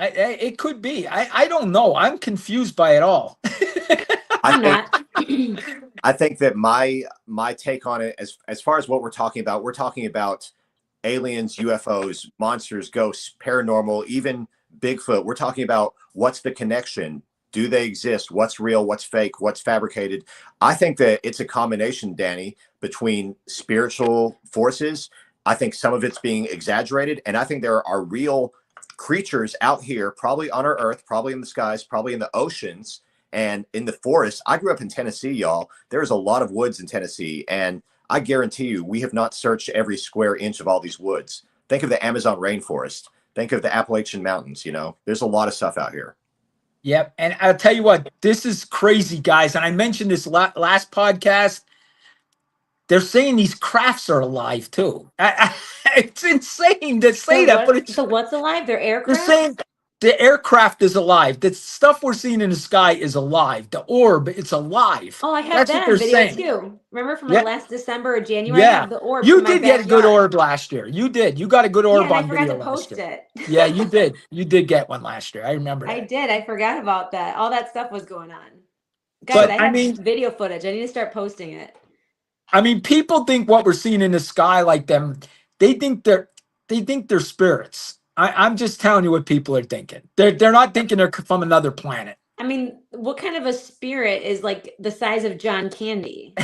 It could be. I don't know. I'm confused by it all. I'm I think not. I think that my take on it, as far as what we're talking about aliens, UFOs, monsters, ghosts, paranormal, even Bigfoot. We're talking about what's the connection? Do they exist? What's real? What's fake? What's fabricated? I think that it's a combination, Danny, between spiritual forces. I think some of it's being exaggerated, and I think there are real creatures out here, probably on our Earth, probably in the skies, probably in the oceans, and in the forest. I grew up in Tennessee, y'all. There's a lot of woods in Tennessee, and I guarantee you, we have not searched every square inch of all these woods. Think of the Amazon rainforest. Think of the Appalachian Mountains. You know, there's a lot of stuff out here. Yep. And I'll tell you what, this is crazy, guys. And I mentioned this last podcast. They're saying these crafts are alive too. It's insane to say that, but it's So what's alive? Their they're aircraft? saying the aircraft is alive. The stuff we're seeing in the sky is alive. The orb, it's alive. Oh, I have That's that what on they're video saying. too. Remember from Yeah. like last December or January? I Yeah. have the orb You from my did get a good backyard. orb last year. You did. You got a good Yeah, orb and I on forgot video to last post year. it. Yeah, you did. You did get one last year. I remember I that. did. I forgot about that. All that stuff was going on. Guys, But I I have mean, video footage. I need to start posting it. people think what we're seeing in the sky, like them, they think they're spirits. I'm just telling you what people are thinking. They're not thinking they're from another planet. I mean, what kind of a spirit is like the size of John Candy?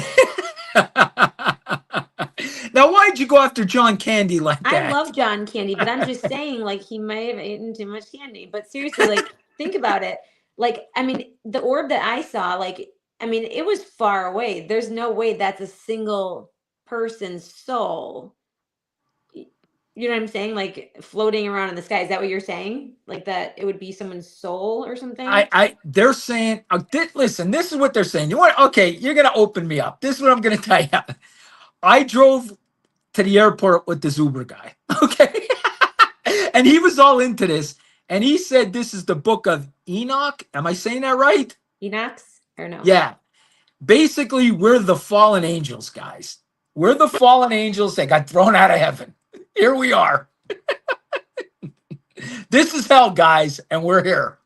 Now, why'd you go after John Candy like I that? love John Candy, but I'm just saying, like, he might have eaten too much candy. But seriously, like, think about it. Like, I mean, the orb that I saw, like, I mean, it was far away. There's no way that's a single person's soul. You know what I'm saying? Like floating around in the sky. Is that what you're saying? Like that it would be someone's soul or something? They're saying, listen, this is what they're saying. You want, okay, you're going to open me up. This is what I'm going to tell you. I drove to the airport with this Uber guy. Okay. And he was all into this. And he said, this is the book of Enoch. Am I saying that right? Enoch's or no? Yeah. Basically, we're the fallen angels, guys. We're the fallen angels that got thrown out of heaven. Here we are. This is hell, guys, and we're here.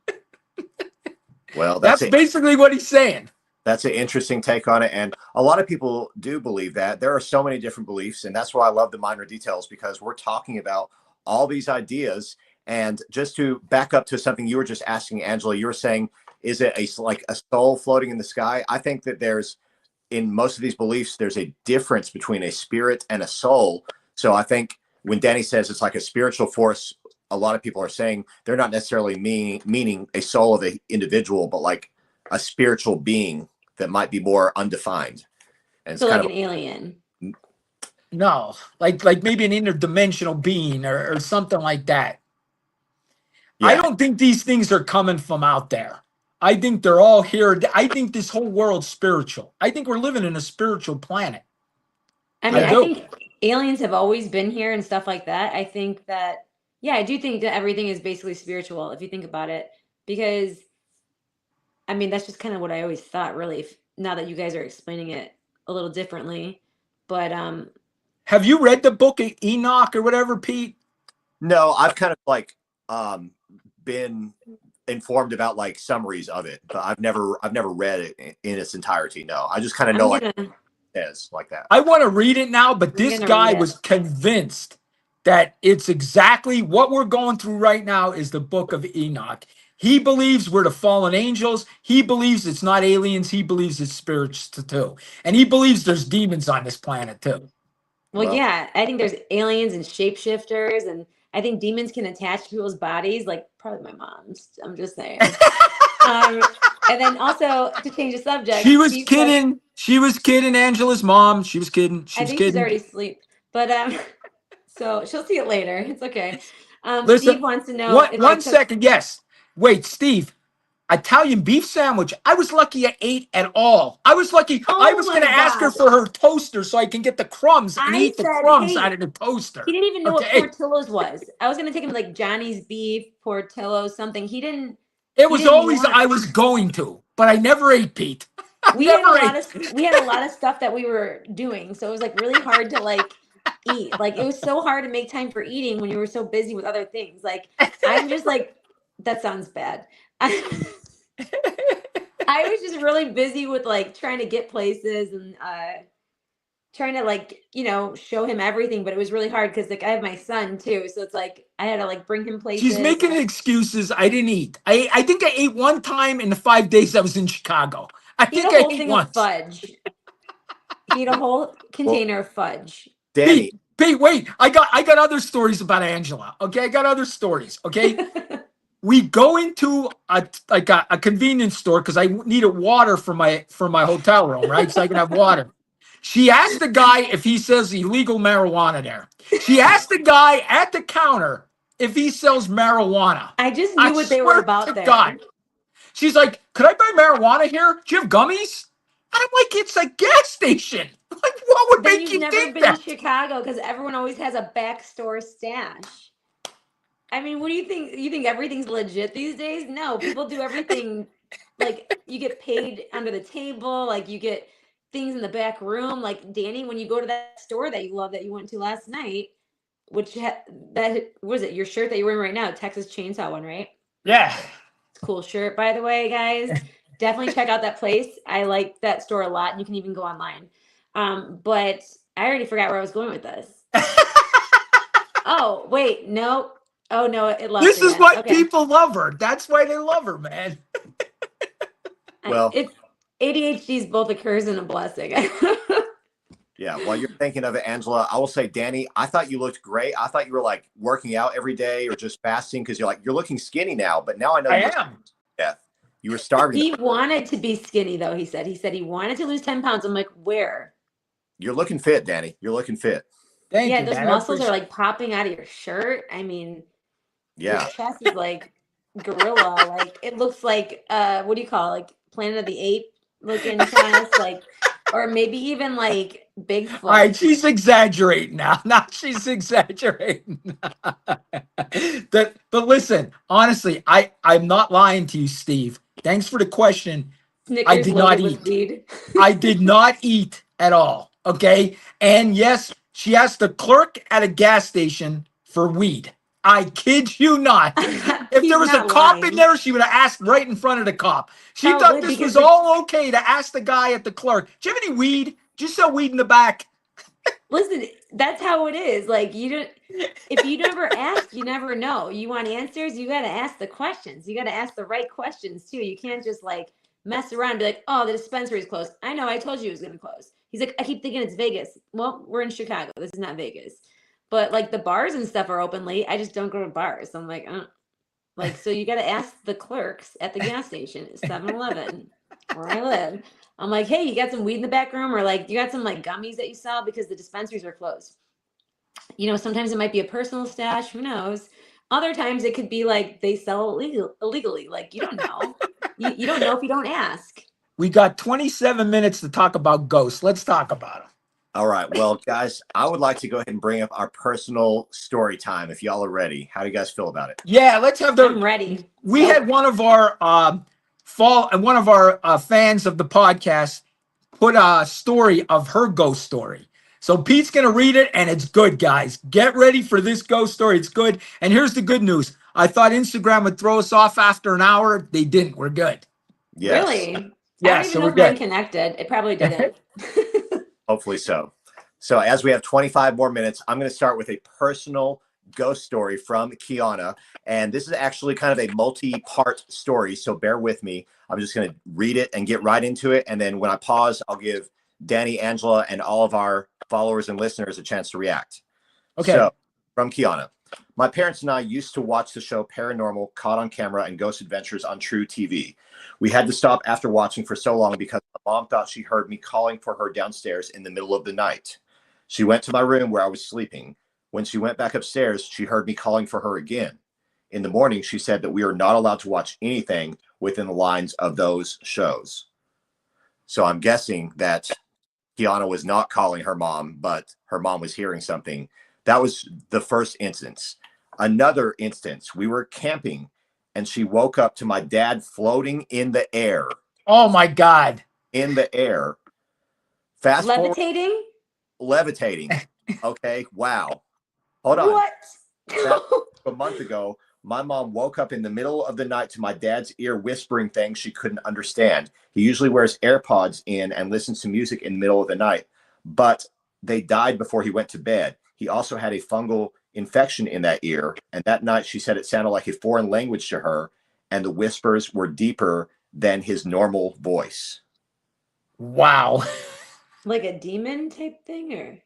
Well, That's basically what he's saying. That's an interesting take on it. And a lot of people do believe that. There are so many different beliefs. And that's why I love the minor details, because we're talking about all these ideas. And just to back up to something you were just asking, Angela, you were saying, is it like a soul floating in the sky? I think that in most of these beliefs, there's a difference between a spirit and a soul. So I think when Danny says it's like a spiritual force, a lot of people are saying they're not necessarily meaning a soul of an individual, but like a spiritual being that might be more undefined. And it's So kind like of an alien. No, like maybe an interdimensional being or something like that. Yeah. I don't think these things are coming from out there. I think they're all here. I think this whole world's spiritual. I think we're living in a spiritual planet. I mean, I I do. think aliens have always been here and stuff like that. I think that, yeah, I do think that everything is basically spiritual if you think about it. Because, I mean, that's just kind of what I always thought, really, now that you guys are explaining it a little differently. But have you read the book of Enoch or whatever, Pete? No, I've kind of like been informed about like summaries of it, but I've never read it in its entirety. No, I just kind of know like it is like that. I want to read it now, but this gonna guy read it. was convinced that it's exactly what we're going through right now is the book of Enoch. He believes we're the fallen angels. He believes it's not aliens. He believes it's spirits too. And he believes there's demons on this planet too. Well, yeah, I think there's aliens and shapeshifters, and I think demons can attach to people's bodies, like probably my mom's. I'm just saying. And then also to change the subject, She was Steve said- kidding. She was kidding. Angela's mom. She was kidding. She I was think kidding. she's already asleep, but so she'll see it later. It's okay. Listen, Steve wants to know. One, if I one took- second. Yes. Wait, Steve. Italian beef sandwich. I was lucky I ate at all. I was lucky. Oh I was my going to ask her God. for her toaster so I can get the crumbs and I eat the said, crumbs hey, out of the toaster. He didn't even know Okay. what Portillo's was. I was gonna take him to, like Johnny's Beef, Portillo's, something. He didn't. It was didn't always want- I was going to, but I never ate, Pete. We had never a lot ate. of we had a lot of stuff that we were doing, so it was like really hard to like eat. Like it was so hard to make time for eating when you were so busy with other things. Like I'm just like that sounds bad. I was just really busy with like trying to get places and trying to like show him everything, but it was really hard because like I have my son too, so it's like I had to like bring him places. She's making excuses. I didn't eat. I think I ate one time in the 5 days I was in Chicago. I He think ate a I whole ate thing once. of fudge. He ate a whole container of fudge. Danny, Pete, wait. I got other stories about Angela. Okay, I got other stories. Okay. We go into a convenience store because I needed water for my hotel room, right? So I can have water. She asked the guy if he sells illegal marijuana there. She asked the guy at the counter if he sells marijuana. I just knew what they were swear about to there. God. She's like, could I buy marijuana here? Do you have gummies? And I'm like, it's a gas station. Like, what would Then make you've you never think been that? to Chicago because everyone always has a backstore stash. I mean, what do you think? You think everything's legit these days? No, people do everything like you get paid under the table, like you get things in the back room. Like Danny, when you go to that store that you love that you went to last night, which that was it, your shirt that you're wearing right now, Texas Chainsaw one, right? Yeah. It's a cool shirt, by the way, guys. Definitely check out that place. I like that store a lot. You can even go online. But I already forgot where I was going with this. Oh, wait, no. Oh no, it loves This me is then. why Okay. people love her. That's why they love her, man. Well- It's ADHD is both a curse and a blessing. yeah, while you're thinking of it, Angela, I will say, Danny, I thought you looked great. I thought you were like working out every day or just fasting because you're looking skinny now. But now I know I you're am. death. You were starving. He wanted to be skinny though. He said he wanted to lose 10 pounds. I'm like, where? You're looking fit, Danny. You're looking fit. Thank Yeah, you, those man. I muscles are appreciate- like popping out of your shirt. I mean, Yeah. your chest is like gorilla. Like it looks like what do you call it? Like Planet of the Ape looking chest, like, or maybe even like Bigfoot. All right, she's exaggerating now. Now she's exaggerating. But listen, honestly, I'm not lying to you, Steve. Thanks for the question. Snickers did loaded not with eat. weed. I did not eat at all. Okay. And yes, she asked the clerk at a gas station for weed. I kid you not. If He's there was a not cop in lying. there, she would have asked right in front of the cop. She Probably, thought this because was the- all okay to ask the guy at the clerk, do you have any weed? Do you sell weed in the back? Listen, that's how it is. Like you don't if you never ask, you never know. You want answers, you gotta ask the questions. You gotta ask the right questions too. You can't just like mess around and be like, oh, the dispensary's closed. I know, I told you it was gonna close. He's like, I keep thinking it's Vegas. Well, we're in Chicago. This is not Vegas. But like the bars and stuff are open late. I just don't go to bars. I'm like, like, so you gotta ask the clerks at the gas station at 7-Eleven where I live. I'm like, hey, you got some weed in the back room, or like you got some like gummies that you sell because the dispensaries are closed. Sometimes it might be a personal stash, who knows? Other times it could be like they sell illegally. Like you don't know. You don't know if you don't ask. We got 27 minutes to talk about ghosts. Let's talk about them. All right. Well, guys, I would like to go ahead and bring up our personal story time if y'all are ready. How do you guys feel about it? Yeah, let's have I'm the. ready. We had one of our fans of the podcast put a story of her ghost story. So Pete's gonna read it, and it's good, guys. Get ready for this ghost story. It's good. And here's the good news. I thought Instagram would throw us off after an hour. They didn't. We're good. Yes. Really? Yeah, I don't so even know we're if mine good. connected. It probably didn't. Hopefully so. So as we have 25 more minutes, I'm going to start with a personal ghost story from Kiana. And this is actually kind of a multi-part story, so bear with me. I'm just going to read it and get right into it. And then when I pause, I'll give Danny, Angela, and all of our followers and listeners a chance to react. Okay. So from Kiana. My parents and I used to watch the show Paranormal, Caught on Camera, and Ghost Adventures on True TV. We had to stop after watching for so long because my mom thought she heard me calling for her downstairs in the middle of the night. She went to my room where I was sleeping. When she went back upstairs, she heard me calling for her again. In the morning, she said that we are not allowed to watch anything within the lines of those shows. So I'm guessing that Kiana was not calling her mom, but her mom was hearing something. That was the first instance. Another instance, we were camping and she woke up to my dad floating in the air. Oh my God. In the air. Fast forward. Levitating? Levitating. Okay. Wow. Hold on. What? A month ago, my mom woke up in the middle of the night to my dad's ear whispering things she couldn't understand. He usually wears AirPods in and listens to music in the middle of the night, but they died before he went to bed. He also had a fungal infection in that ear, and that night she said it sounded like a foreign language to her, and the whispers were deeper than his normal voice. Wow. Like a demon type thing, or?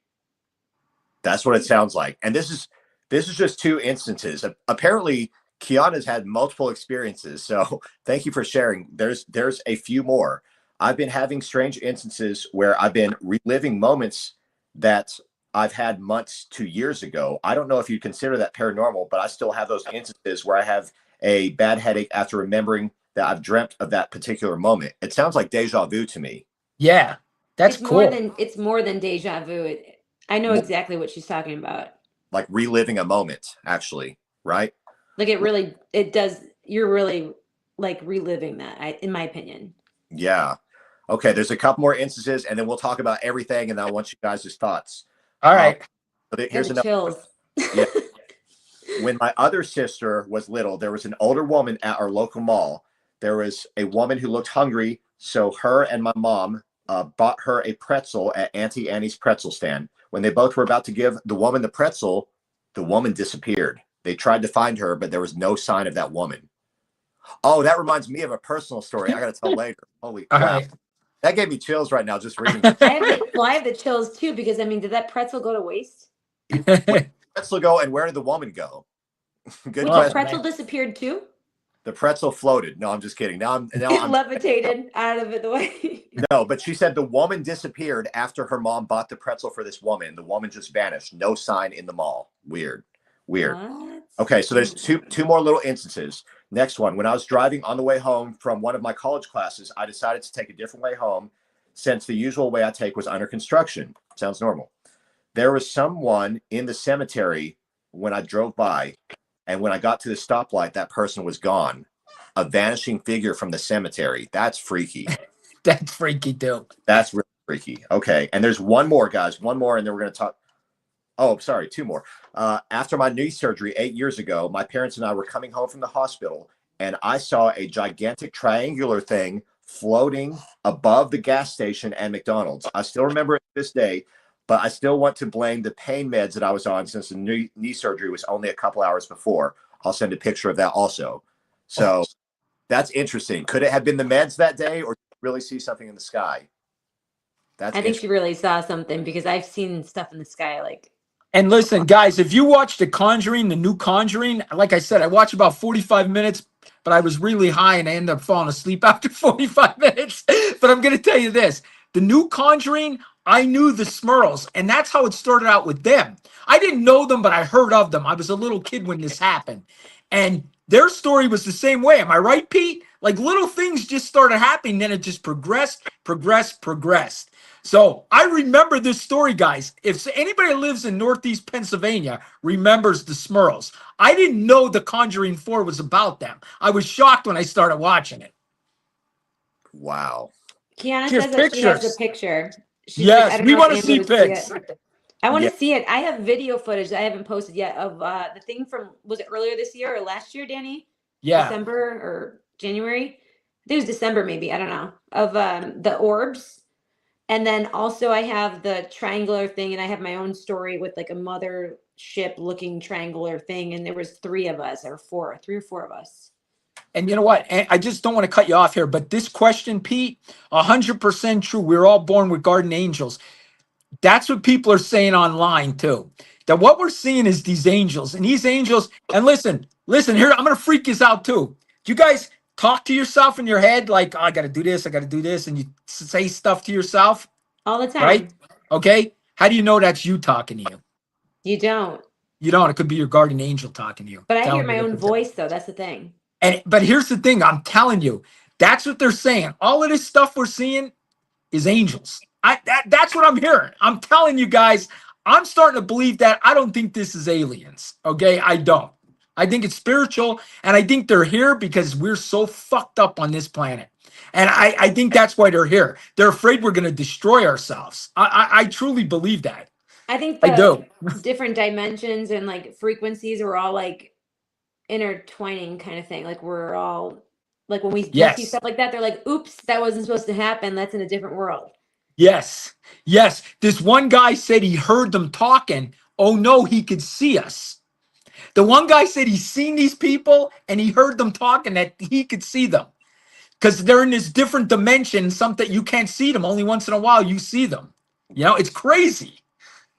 That's what it sounds like. And this is just two instances. Apparently, Kiana's had multiple experiences. So thank you for sharing. There's a few more. I've been having strange instances where I've been reliving moments that I've had months to years ago. I don't know if you consider that paranormal, but I still have those instances where I have a bad headache after remembering that I've dreamt of that particular moment. It sounds like deja vu to me. Yeah, that's It's cool. it's more than deja vu. I know exactly what she's talking about. Like reliving a moment, actually, right? Like it does. You're really like reliving that, in my opinion. Yeah. Okay, there's a couple more instances, and then we'll talk about everything, and I want you guys' thoughts. All right. Here's the chills. Yeah. When my other sister was little, there was an older woman at our local mall. There was a woman who looked hungry, so her and my mom bought her a pretzel at Auntie Annie's pretzel stand. When they both were about to give the woman the pretzel, the woman disappeared. They tried to find her, but there was no sign of that woman. Oh, that reminds me of a personal story I got to tell later. Holy crap. Right. That gave me chills right now just reading. I have the chills too, because I mean, did that pretzel go to waste? Pretzel go, and where did the woman go? Good Wait, question. the pretzel disappeared too? The pretzel floated. No, I'm just kidding. Now I'm levitated out of the way. No, but she said the woman disappeared after her mom bought the pretzel for this woman. The woman just vanished. No sign in the mall. Weird. What? Okay, so there's two more little instances. Next one. When I was driving on the way home from one of my college classes, I decided to take a different way home since the usual way I take was under construction. Sounds normal. There was someone in the cemetery when I drove by, and when I got to the stoplight, that person was gone. A vanishing figure from the cemetery. That's freaky. That's freaky too. That's really freaky. Okay. And there's one more, guys. One more, and then we're going to talk. Oh, sorry. Two more. After my knee surgery 8 years ago, my parents and I were coming home from the hospital, and I saw a gigantic triangular thing floating above the gas station and McDonald's. I still remember it to this day, but I still want to blame the pain meds that I was on since the knee surgery was only a couple hours before. I'll send a picture of that also. So that's interesting. Could it have been the meds that day, or really see something in the sky? I think she really saw something, because I've seen stuff in the sky like. And listen, guys, if you watch The Conjuring, the new Conjuring, like I said, I watched about 45 minutes, but I was really high and I ended up falling asleep after 45 minutes. But I'm going to tell you this, the new Conjuring, I knew the Smurls, and that's how it started out with them. I didn't know them, but I heard of them. I was a little kid when this happened. And their story was the same way. Am I right, Pete? Like little things just started happening, then it just progressed. So I remember this story, guys. If anybody lives in Northeast Pennsylvania remembers the Smurls, I didn't know The Conjuring 4 was about them. I was shocked when I started watching it. Wow. Kiana says that she has a picture. Yes, we want to see pics. I want to see it. I have video footage that I haven't posted yet of the thing from, was it earlier this year or last year, Danny? Yeah. December or January? I think it was December maybe. I don't know. Of the orbs. And then also I have the triangular thing, and I have my own story with like a mothership looking triangular thing, and there was three of us, or four, three or four of us. And you know what? And I just don't want to cut you off here, but this question, Pete, 100% true. We're all born with guardian angels. That's what people are saying online too. That what we're seeing is these angels, and these angels. And listen here. I'm gonna freak you out too. Do you guys talk to yourself in your head like, oh, I got to do this, I got to do this, and you say stuff to yourself, All the time. right? Okay. How do you know that's you talking to you? You don't. You don't. It could be your guardian angel talking to you. But I hear telling my you what own to do. voice though. That's the thing. But here's the thing. I'm telling you, that's what they're saying. All of this stuff we're seeing is angels. That's what I'm hearing. I'm telling you guys, I'm starting to believe that. I don't think this is aliens. Okay, I don't. I think it's spiritual, and I think they're here because we're so fucked up on this planet. And I think that's why they're here. They're afraid we're going to destroy ourselves. I truly believe that. I think I do. different dimensions and like frequencies are all like intertwining kind of thing. Like we're all like when we Yes. see stuff like that, they're like, oops, that wasn't supposed to happen. That's in a different world. Yes. Yes. This one guy said he heard them talking. Oh no, he could see us. The one guy said he's seen these people and he heard them talking, that he could see them because they're in this different dimension, something you can't see them. Only once in a while you see them. You know, it's crazy.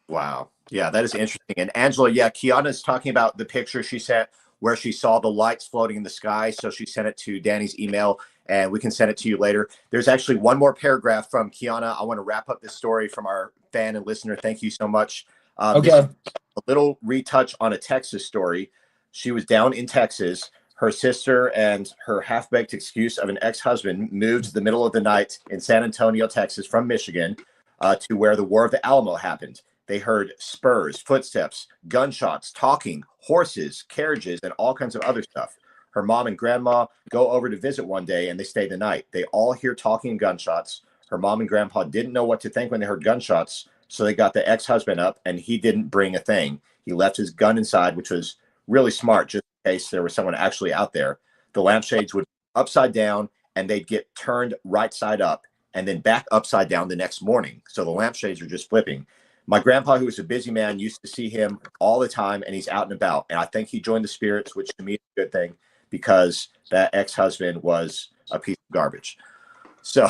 Wow. Yeah, that is interesting. And Angela, yeah, Kiana's talking about the picture she sent where she saw the lights floating in the sky. So she sent it to Danny's email, and we can send it to you later. There's actually one more paragraph from Kiana. I want to wrap up this story from our fan and listener. Thank you so much. Okay. This is a little retouch on a Texas story. She was down in Texas. Her sister and her half-baked excuse of an ex-husband moved to the middle of the night in San Antonio, Texas, from Michigan, to where the War of the Alamo happened. They heard spurs, footsteps, gunshots, talking, horses, carriages, and all kinds of other stuff. Her mom and grandma go over to visit one day, and they stay the night. They all hear talking and gunshots. Her mom and grandpa didn't know what to think when they heard gunshots, so they got the ex-husband up, and he didn't bring a thing. He left his gun inside, which was really smart, just in case there was someone actually out there. The lampshades would be upside down, and they'd get turned right side up, and then back upside down the next morning. So the lampshades are just flipping. My grandpa, who was a busy man, used to see him all the time, and he's out and about. And I think he joined the spirits, which to me is a good thing, because that ex-husband was a piece of garbage. So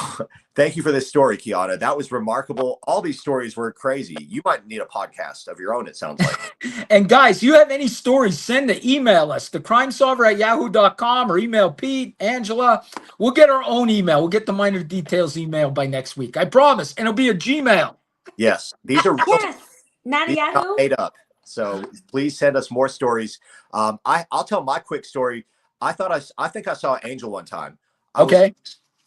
thank you for this story, Kiana. That was remarkable. All these stories were crazy. You might need a podcast of your own, it sounds like. And guys, you have any stories, send the email us, thecrimesolver@yahoo.com, or email Pete, Angela. We'll get our own email. We'll get the minor details email by next week. I promise. And it'll be a Gmail. Yes, these are Yes, not a these are Yahoo. not made up. So please send us more stories. I'll tell my quick story. I think I saw an angel one time. I was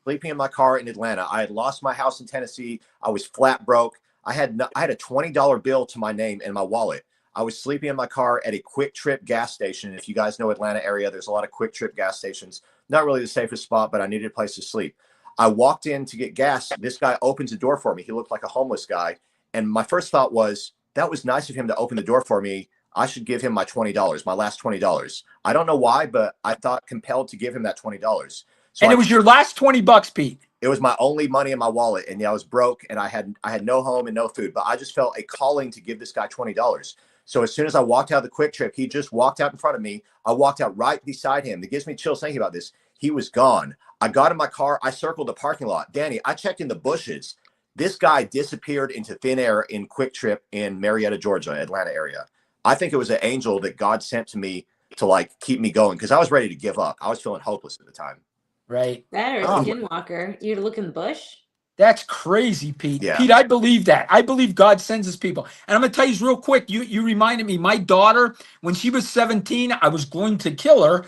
sleeping in my car in Atlanta. I had lost my house in Tennessee. I was flat broke. I had a $20 bill to my name in my wallet. I was sleeping in my car at a Quick Trip gas station. If you guys know Atlanta area, there's a lot of Quick Trip gas stations. Not really the safest spot, but I needed a place to sleep. I walked in to get gas. This guy opens the door for me. He looked like a homeless guy. And my first thought was, that was nice of him to open the door for me. I should give him my $20, my last $20. I don't know why, but I thought compelled to give him that $20. So and it was your last $20, Pete. It was my only money in my wallet. And yeah, I was broke and I had no home and no food, but I just felt a calling to give this guy $20. So as soon as I walked out of the Quick Trip, he just walked out in front of me. I walked out right beside him. It gives me chills thinking about this. He was gone. I got in my car. I circled the parking lot. Danny, I checked in the bushes. This guy disappeared into thin air in Quick Trip in Marietta, Georgia, Atlanta area. I think it was an angel that God sent to me to like keep me going because I was ready to give up. I was feeling hopeless at the time. Right. That or a skinwalker. You'd look in the bush. That's crazy, Pete. Yeah. Pete, I believe that. I believe God sends his people. And I'm going to tell you real quick, you reminded me, my daughter, when she was 17, I was going to kill her.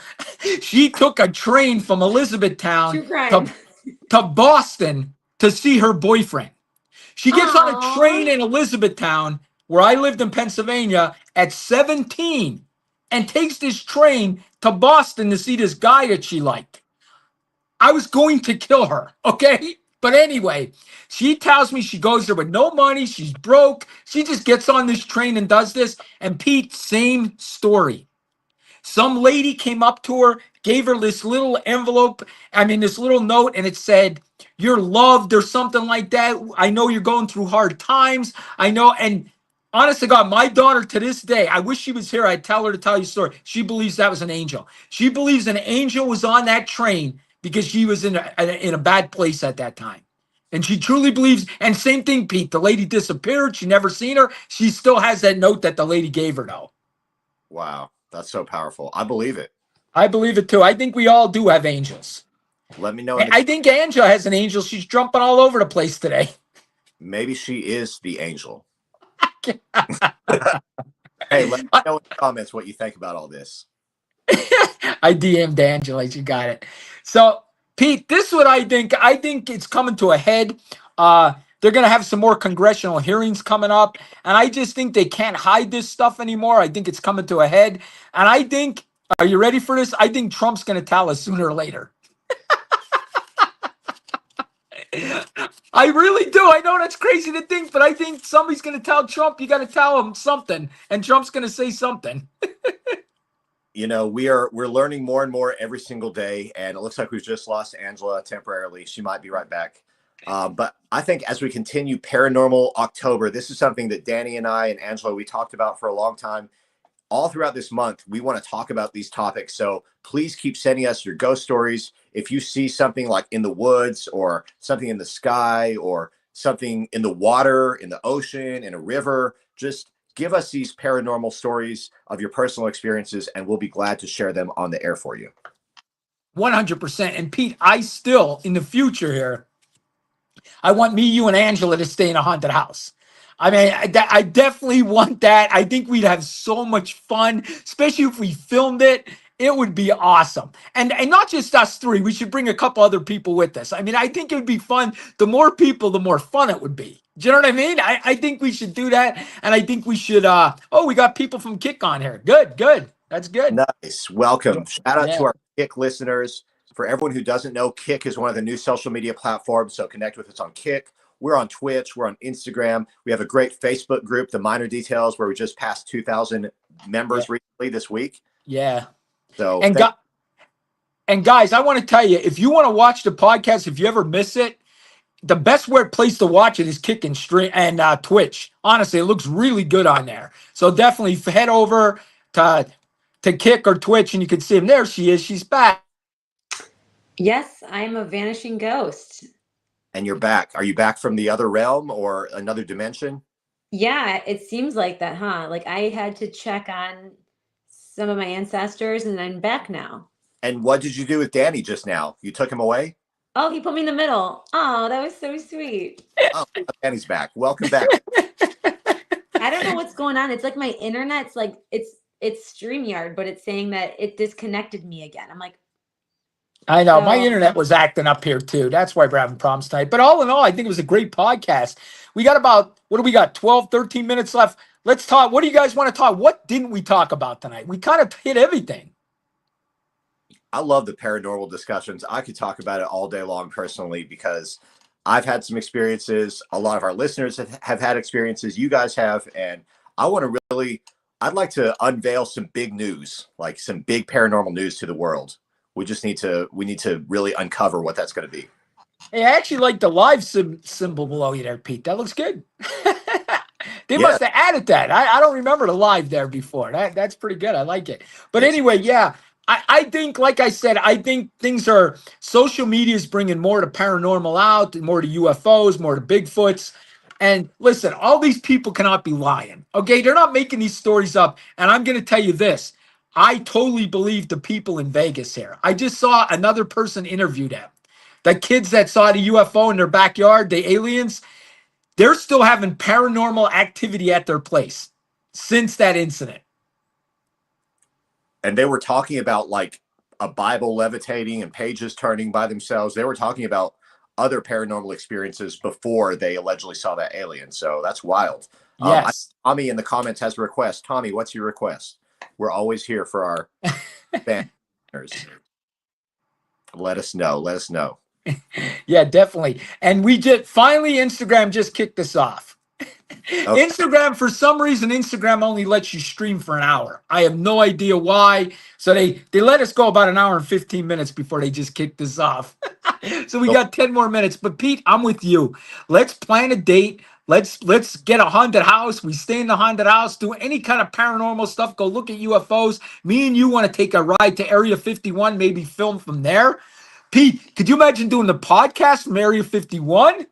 She took a train from Elizabethtown to Boston to see her boyfriend. She gets on a train in Elizabethtown, where I lived in Pennsylvania, at 17, and takes this train to Boston to see this guy that she liked. I was going to kill her, okay? But anyway, she tells me she goes there with no money. She's broke. She just gets on this train and does this. And Pete, same story. Some lady came up to her, gave her this little envelope, this little note, and it said, "You're loved," or something like that. "I know you're going through hard times. I know." And honest to God, my daughter to this day, I wish she was here. I'd tell her to tell you a story. She believes that was an angel. She believes an angel was on that train because she was in a bad place at that time. And she truly believes. And same thing, Pete. The lady disappeared. She never seen her. She still has that note that the lady gave her, though. Wow, that's so powerful. I believe it. I believe it too. I think we all do have angels. Let me know. I think Angela has an angel. She's jumping all over the place today. Maybe she is the angel. Hey, let me know in the comments what you think about all this. I DM'd Angela. You got it. So, Pete, this is what I think. I think it's coming to a head. They're going to have some more congressional hearings coming up. And I just think they can't hide this stuff anymore. I think it's coming to a head. And I think, are you ready for this? I think Trump's going to tell us sooner or later. I really do. I know that's crazy to think, but I think somebody's going to tell Trump, you got to tell him something. And Trump's going to say something. We're learning more and more every single day, and it looks like we've just lost Angela temporarily. She might be right back. But I think as we continue Paranormal October, this is something that Danny and I and Angela, we talked about for a long time. All throughout this month, we want to talk about these topics. So please keep sending us your ghost stories. If you see something like in the woods or something in the sky or something in the water, in the ocean, in a river, just give us these paranormal stories of your personal experiences, and we'll be glad to share them on the air for you. 100%. And Pete, I still, in the future here, I want me, you, and Angela to stay in a haunted house. I definitely want that. I think we'd have so much fun, especially if we filmed it. It would be awesome. And not just us three. We should bring a couple other people with us. I think it would be fun. The more people, the more fun it would be. Do you know what I mean? I think we should do that. And I think we should, we got people from Kick on here. Good. That's good. Nice. Welcome. Shout out to our Kick listeners. For everyone who doesn't know, Kick is one of the new social media platforms. So connect with us on Kick. We're on Twitch. We're on Instagram. We have a great Facebook group, The Minor Details, where we just passed 2,000 members recently this week. Yeah. So and guys, I want to tell you, if you want to watch the podcast, if you ever miss it, the best place to watch it is Kick and Stream and Twitch. Honestly, it looks really good on there. So definitely head over to Kick or Twitch, and you can see him. There she is. She's back. Yes, I'm a vanishing ghost. And you're back. Are you back from the other realm or another dimension? Yeah, it seems like that, huh? Like I had to check on some of my ancestors, and I'm back now. And what did you do with Danny just now? You took him away? Oh, he put me in the middle. Oh, that was so sweet. Oh, Danny's back. Welcome back. I don't know what's going on. It's like my internet's like it's StreamYard, but it's saying that it disconnected me again. I'm like, I know my internet was acting up here too. That's why we're having problems tonight. But all in all, I think it was a great podcast. We got about, 12, 13 minutes left. Let's talk. What do you guys want to talk? What didn't we talk about tonight? We kind of hit everything. I love the paranormal discussions. I could talk about it all day long personally because I've had some experiences. A lot of our listeners have had experiences. You guys have. And I'd like to unveil some big news, like some big paranormal news to the world. We need to really uncover what that's going to be. Hey, I actually like the live symbol below you there, Pete. That looks good. They must have added that. I don't remember the live there before. That's pretty good. I like it. But anyway, yeah, I think, like I said, I think social media is bringing more to paranormal out, more to UFOs, more to Bigfoots. And listen, all these people cannot be lying. Okay, they're not making these stories up. And I'm going to tell you this. I totally believe the people in Vegas here. I just saw another person interview them. The kids that saw the UFO in their backyard, the aliens, they're still having paranormal activity at their place since that incident. And they were talking about like a Bible levitating and pages turning by themselves. They were talking about other paranormal experiences before they allegedly saw that alien. So that's wild. Yes. Tommy in the comments has a request. Tommy, what's your request? We're always here for our fans. Let us know. Yeah, definitely. And we just finally, Instagram just kicked us off. Instagram, for some reason, Instagram only lets you stream for an hour. I have no idea why. So they let us go about an hour and 15 minutes before they just kicked us off. So we got 10 more minutes. But Pete, I'm with you. Let's plan a date. Let's get a haunted house. We stay in the haunted house, do any kind of paranormal stuff, go look at UFOs. Me and you want to take a ride to Area 51, maybe film from there. Pete, could you imagine doing the podcast from Area 51?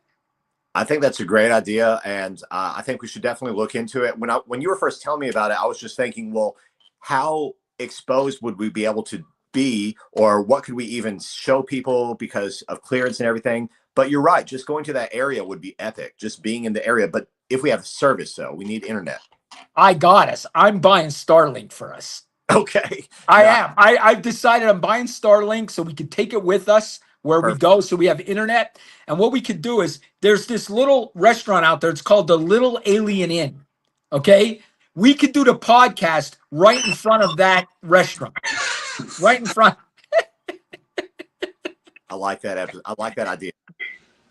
I think that's a great idea, and I think we should definitely look into it. When you were first telling me about it, I was just thinking, well, how exposed would we be able to be, or what could we even show people because of clearance and everything? But you're right, just going to that area would be epic, just being in the area. But if we have service, though, we need internet. I got us. I'm buying Starlink for us. Okay. I am. I've decided I'm buying Starlink so we can take it with us where we go, so we have internet. And what we could do is there's this little restaurant out there. It's called the Little Alien Inn. Okay. We could do the podcast right in front of that restaurant. Right in front. I like that. I like that idea.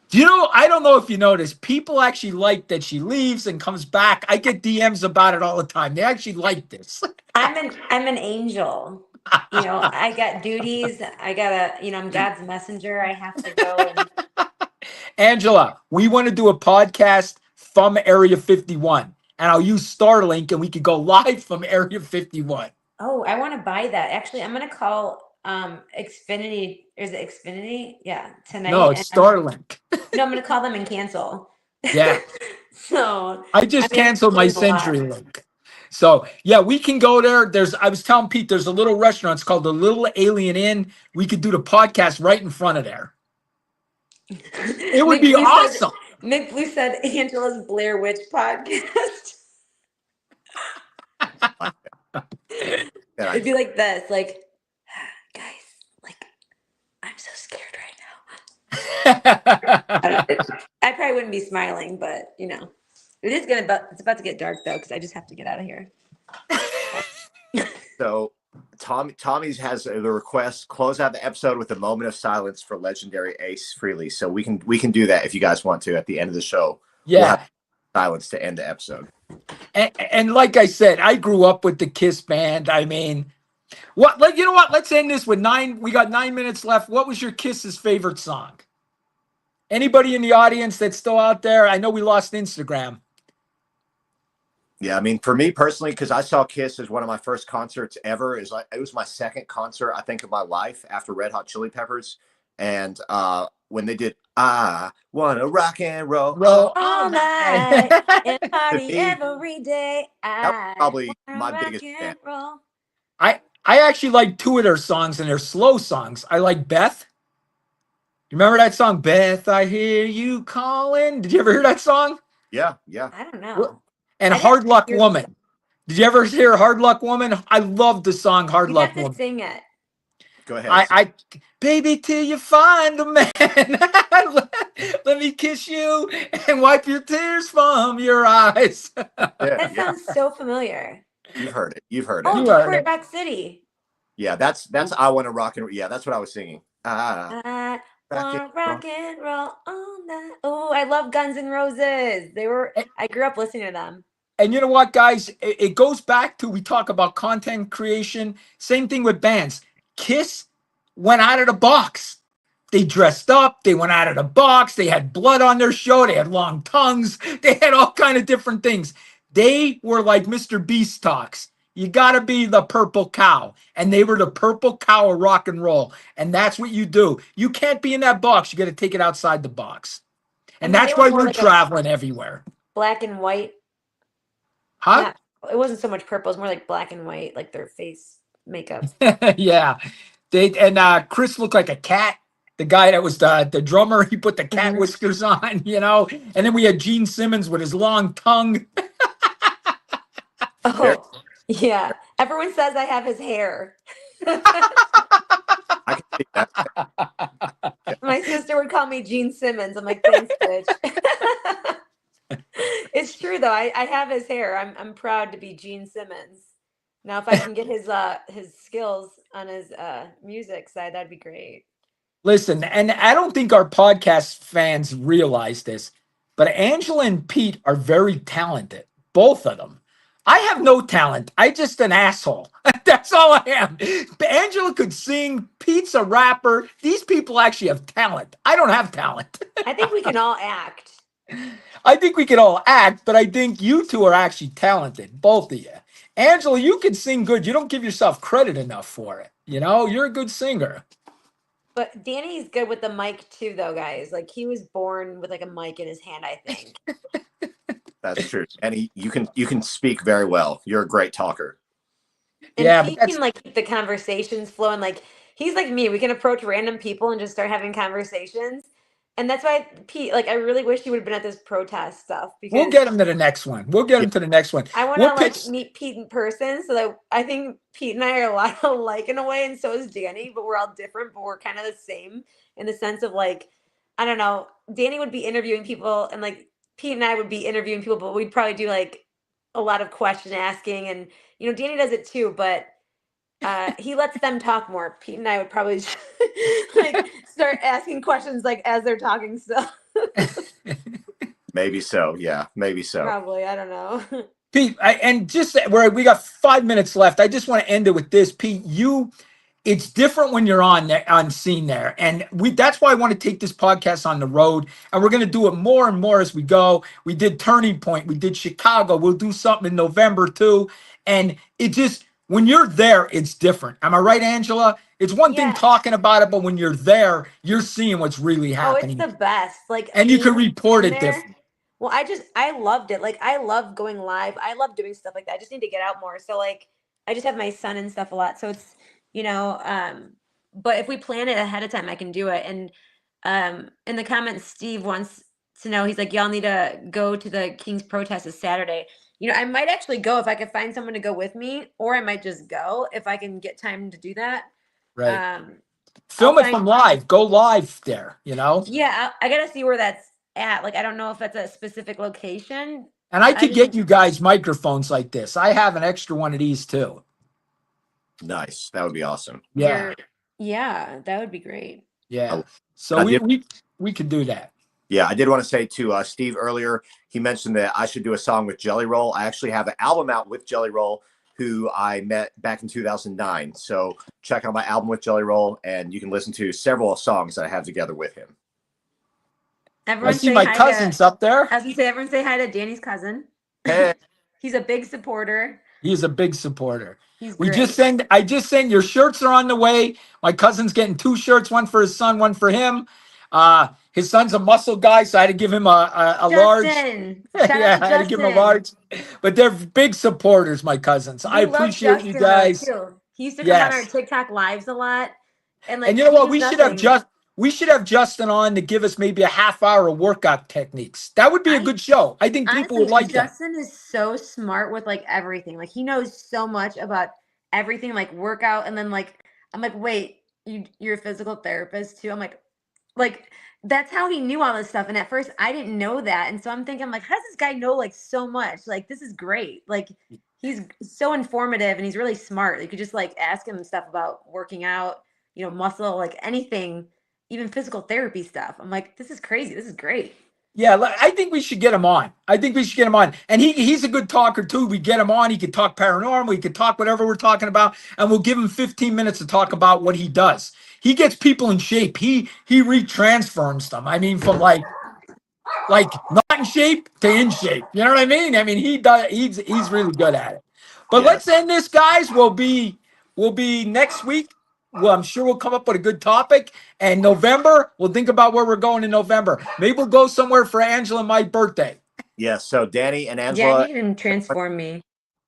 Do you know, I don't know if you noticed, people actually like that she leaves and comes back. I get DMs about it all the time. They actually like this. I'm an angel. You know, I got duties. I gotta, I'm God's messenger. I have to go. And... Angela, we want to do a podcast from Area 51, and I'll use Starlink, and we could go live from Area 51. Oh, I want to buy that. Actually, I'm gonna call Xfinity. Is it Xfinity? Yeah, tonight. No, it's Starlink. No, I'm gonna call them and cancel. Yeah. So I just canceled my CenturyLink. So yeah, we can go there. I was telling Pete, there's a little restaurant. It's called the Little Alien Inn. We could do the podcast right in front of there. It would be awesome. Mick Blue said Angela's Blair Witch podcast. It'd be like this, like, guys, like, I'm so scared right now. I probably wouldn't be smiling, but it's about to get dark though, because I just have to get out of here. So Tommy's has the request, close out the episode with a moment of silence for legendary Ace Frehley. So we can do that if you guys want to at the end of the show. Yeah. We'll have silence to end the episode. And like I said, I grew up with the Kiss band. I mean, you know what? Let's end this with we got 9 minutes left. What was your Kiss's favorite song? Anybody in the audience that's still out there? I know we lost Instagram. Yeah, I mean, for me personally, because I saw Kiss as one of my first concerts ever. It was my second concert, I think, of my life after Red Hot Chili Peppers. And when they did I Wanna Rock and Roll all night and party every day. That was probably my biggest fan. I actually like two of their songs, and they're slow songs. I like Beth. You remember that song, Beth, I Hear You Calling? Did you ever hear that song? Yeah. I don't know. And Hard Luck Woman. Did you ever hear Hard Luck Woman? I love the song Hard Luck Woman. Sing it. Go ahead. I baby, till you find a man, let me kiss you and wipe your tears from your eyes. That sounds so familiar. You've heard it. Oh, Detroit Rock City. Yeah, that's I Want to Rock and Roll. Yeah, that's what I was singing. I wanna rock and roll all night. Oh, I love Guns N' Roses. I grew up listening to them. And you know what, guys? It goes back to, we talk about content creation. Same thing with bands. Kiss went out of the box. They dressed up. They went out of the box. They had blood on their show. They had long tongues. They had all kind of different things. They were like Mr. Beast talks. You got to be the purple cow. And they were the purple cow of rock and roll. And that's what you do. You can't be in that box. You got to take it outside the box. And that's why we're traveling everywhere. Black and white. Huh? It wasn't so much purple. It was more like black and white, like their face makeup. Yeah. Chris looked like a cat. The guy that was the drummer, he put the cat whiskers on, And then we had Gene Simmons with his long tongue. Oh, yeah. Everyone says I have his hair. I can see that. My sister would call me Gene Simmons. I'm like, thanks, bitch. It's true though. I have his hair. I'm proud to be Gene Simmons. Now, if I can get his skills on his music side, that'd be great. Listen, and I don't think our podcast fans realize this. but Angela and Pete are very talented, both of them. I have no talent. I just an asshole. That's all I am. Angela could sing. Pete's a rapper. These people actually have talent. I don't have talent. I think we can all act. I think we can all act, but I think you two are actually talented, both of you. Angela, you can sing good. You don't give yourself credit enough for it. You know, you're a good singer. But Danny's good with the mic too, though, guys. Like he was born with like a mic in his hand, I think. That's true. And you can speak very well. You're a great talker. And Yeah, but Pete that's can like keep the conversations flowing. Like he's like me. We can approach random people and just start having conversations. And that's why Pete, like I really wish he would have been at this protest stuff we'll because get him to the next one. We'll get him to the next one. I want to We'll like pitch. meet Pete in person. So that I think Pete and I are a lot alike in a way, and so is Danny, but we're all different, but we're kind of the same in the sense of like, I don't know, Danny would be interviewing people and like Pete and I would be interviewing people, but we'd probably do like a lot of question asking and Danny does it too, but he lets them talk more. Pete and I would probably just, like start asking questions like as they're talking stuff. Maybe so. Yeah, maybe so. Probably, I don't know. Pete, and just where we got 5 minutes left, I just want to end it with this. Pete, it's different when you're on scene there. And that's why I want to take this podcast on the road. And we're going to do it more and more as we go. We did Turning Point. We did Chicago. We'll do something in November too. And it just, when you're there, it's different. Am I right, Angela? It's one thing Yeah. talking about it, but when you're there, you're seeing what's really Oh, it's happening. the best. Like, And you can being report in it there- different. Well, I loved it. Like, I love going live. I love doing stuff like that. I just need to get out more. So, like, I just have my son and stuff a lot. So it's, but if we plan it ahead of time, I can do it. And in the comments, Steve wants to know, he's like, y'all need to go to the King's protest this Saturday. I might actually go if I could find someone to go with me, or I might just go if I can get time to do that. Right. Film it from live. Go live there, Yeah, I gotta see where that's at. Like, I don't know if that's a specific location. And I could get you guys microphones like this. I have an extra one of these too. Nice. That would be awesome. Yeah. Yeah, that would be great. Yeah. So we could do that. Yeah, I did want to say to Steve earlier, he mentioned that I should do a song with Jelly Roll. I actually have an album out with Jelly Roll, who I met back in 2009. So check out my album with Jelly Roll, and you can listen to several songs that I have together with him. I see my cousins up there. I was gonna say, everyone say hi to Danny's cousin. Hey. He's a big supporter. He's a big supporter. He's great. I just sent your shirts are on the way. My cousin's getting 2 shirts, one for his son, one for him. His son's a muscle guy, so I had to give him a large. Yeah, I had to give him a large. But they're big supporters, my cousins. I appreciate you guys. He used to come on our TikTok lives a lot. And you know what? We should have Justin on to give us maybe a half hour of workout techniques. That would be a good show. I think people would like that. Justin is so smart with like everything. Like he knows so much about everything, like workout. And then like, I'm like, wait, you're a physical therapist too? I'm like that's how he knew all this stuff. And at first I didn't know that. And so I'm thinking, like, how does this guy know like so much? Like, this is great. Like he's so informative and he's really smart. You could just like ask him stuff about working out, muscle, like anything. Even physical therapy stuff. I'm like, this is crazy. This is great. Yeah, I think we should get him on. And he's a good talker too. We get him on. He could talk paranormal. He could talk whatever we're talking about. And we'll give him 15 minutes to talk about what he does. He gets people in shape. He retransforms them. I mean, from like not in shape to in shape. You know what I mean? I mean, he's really good at it. But let's end this, guys. We'll be next week. Well, I'm sure we'll come up with a good topic. And November, we'll think about where we're going in November. Maybe we'll go somewhere for Angela and my birthday. Yeah, so Danny and Angela. Yeah, you can transform me.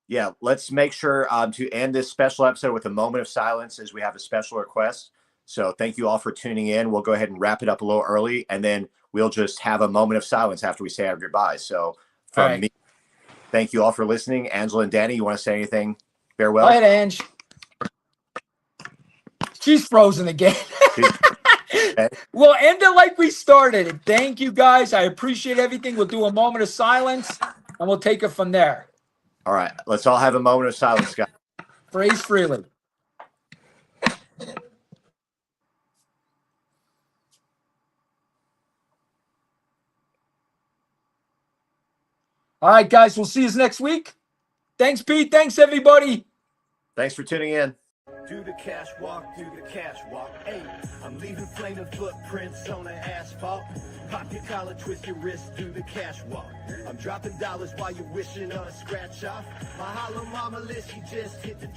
Yeah, let's make sure to end this special episode with a moment of silence as we have a special request. So thank you all for tuning in. We'll go ahead and wrap it up a little early, and then we'll just have a moment of silence after we say our goodbyes. So from me, thank you all for listening. Angela and Danny, you want to say anything? Farewell. Go ahead, Ange. She's frozen again. We'll end it like we started it. Thank you, guys. I appreciate everything. We'll do a moment of silence, and we'll take it from there. All right. Let's all have a moment of silence, guys. Phrase freely. All right, guys, we'll see you next week. Thanks, Pete. Thanks, everybody. Thanks for tuning in. Do the cash walk, do the cash walk. Hey, I'm leaving flaming footprints on the asphalt. Pop your collar, twist your wrist, do the cash walk. I'm dropping dollars while you're wishing on a scratch off. My holla mama list, she just hit the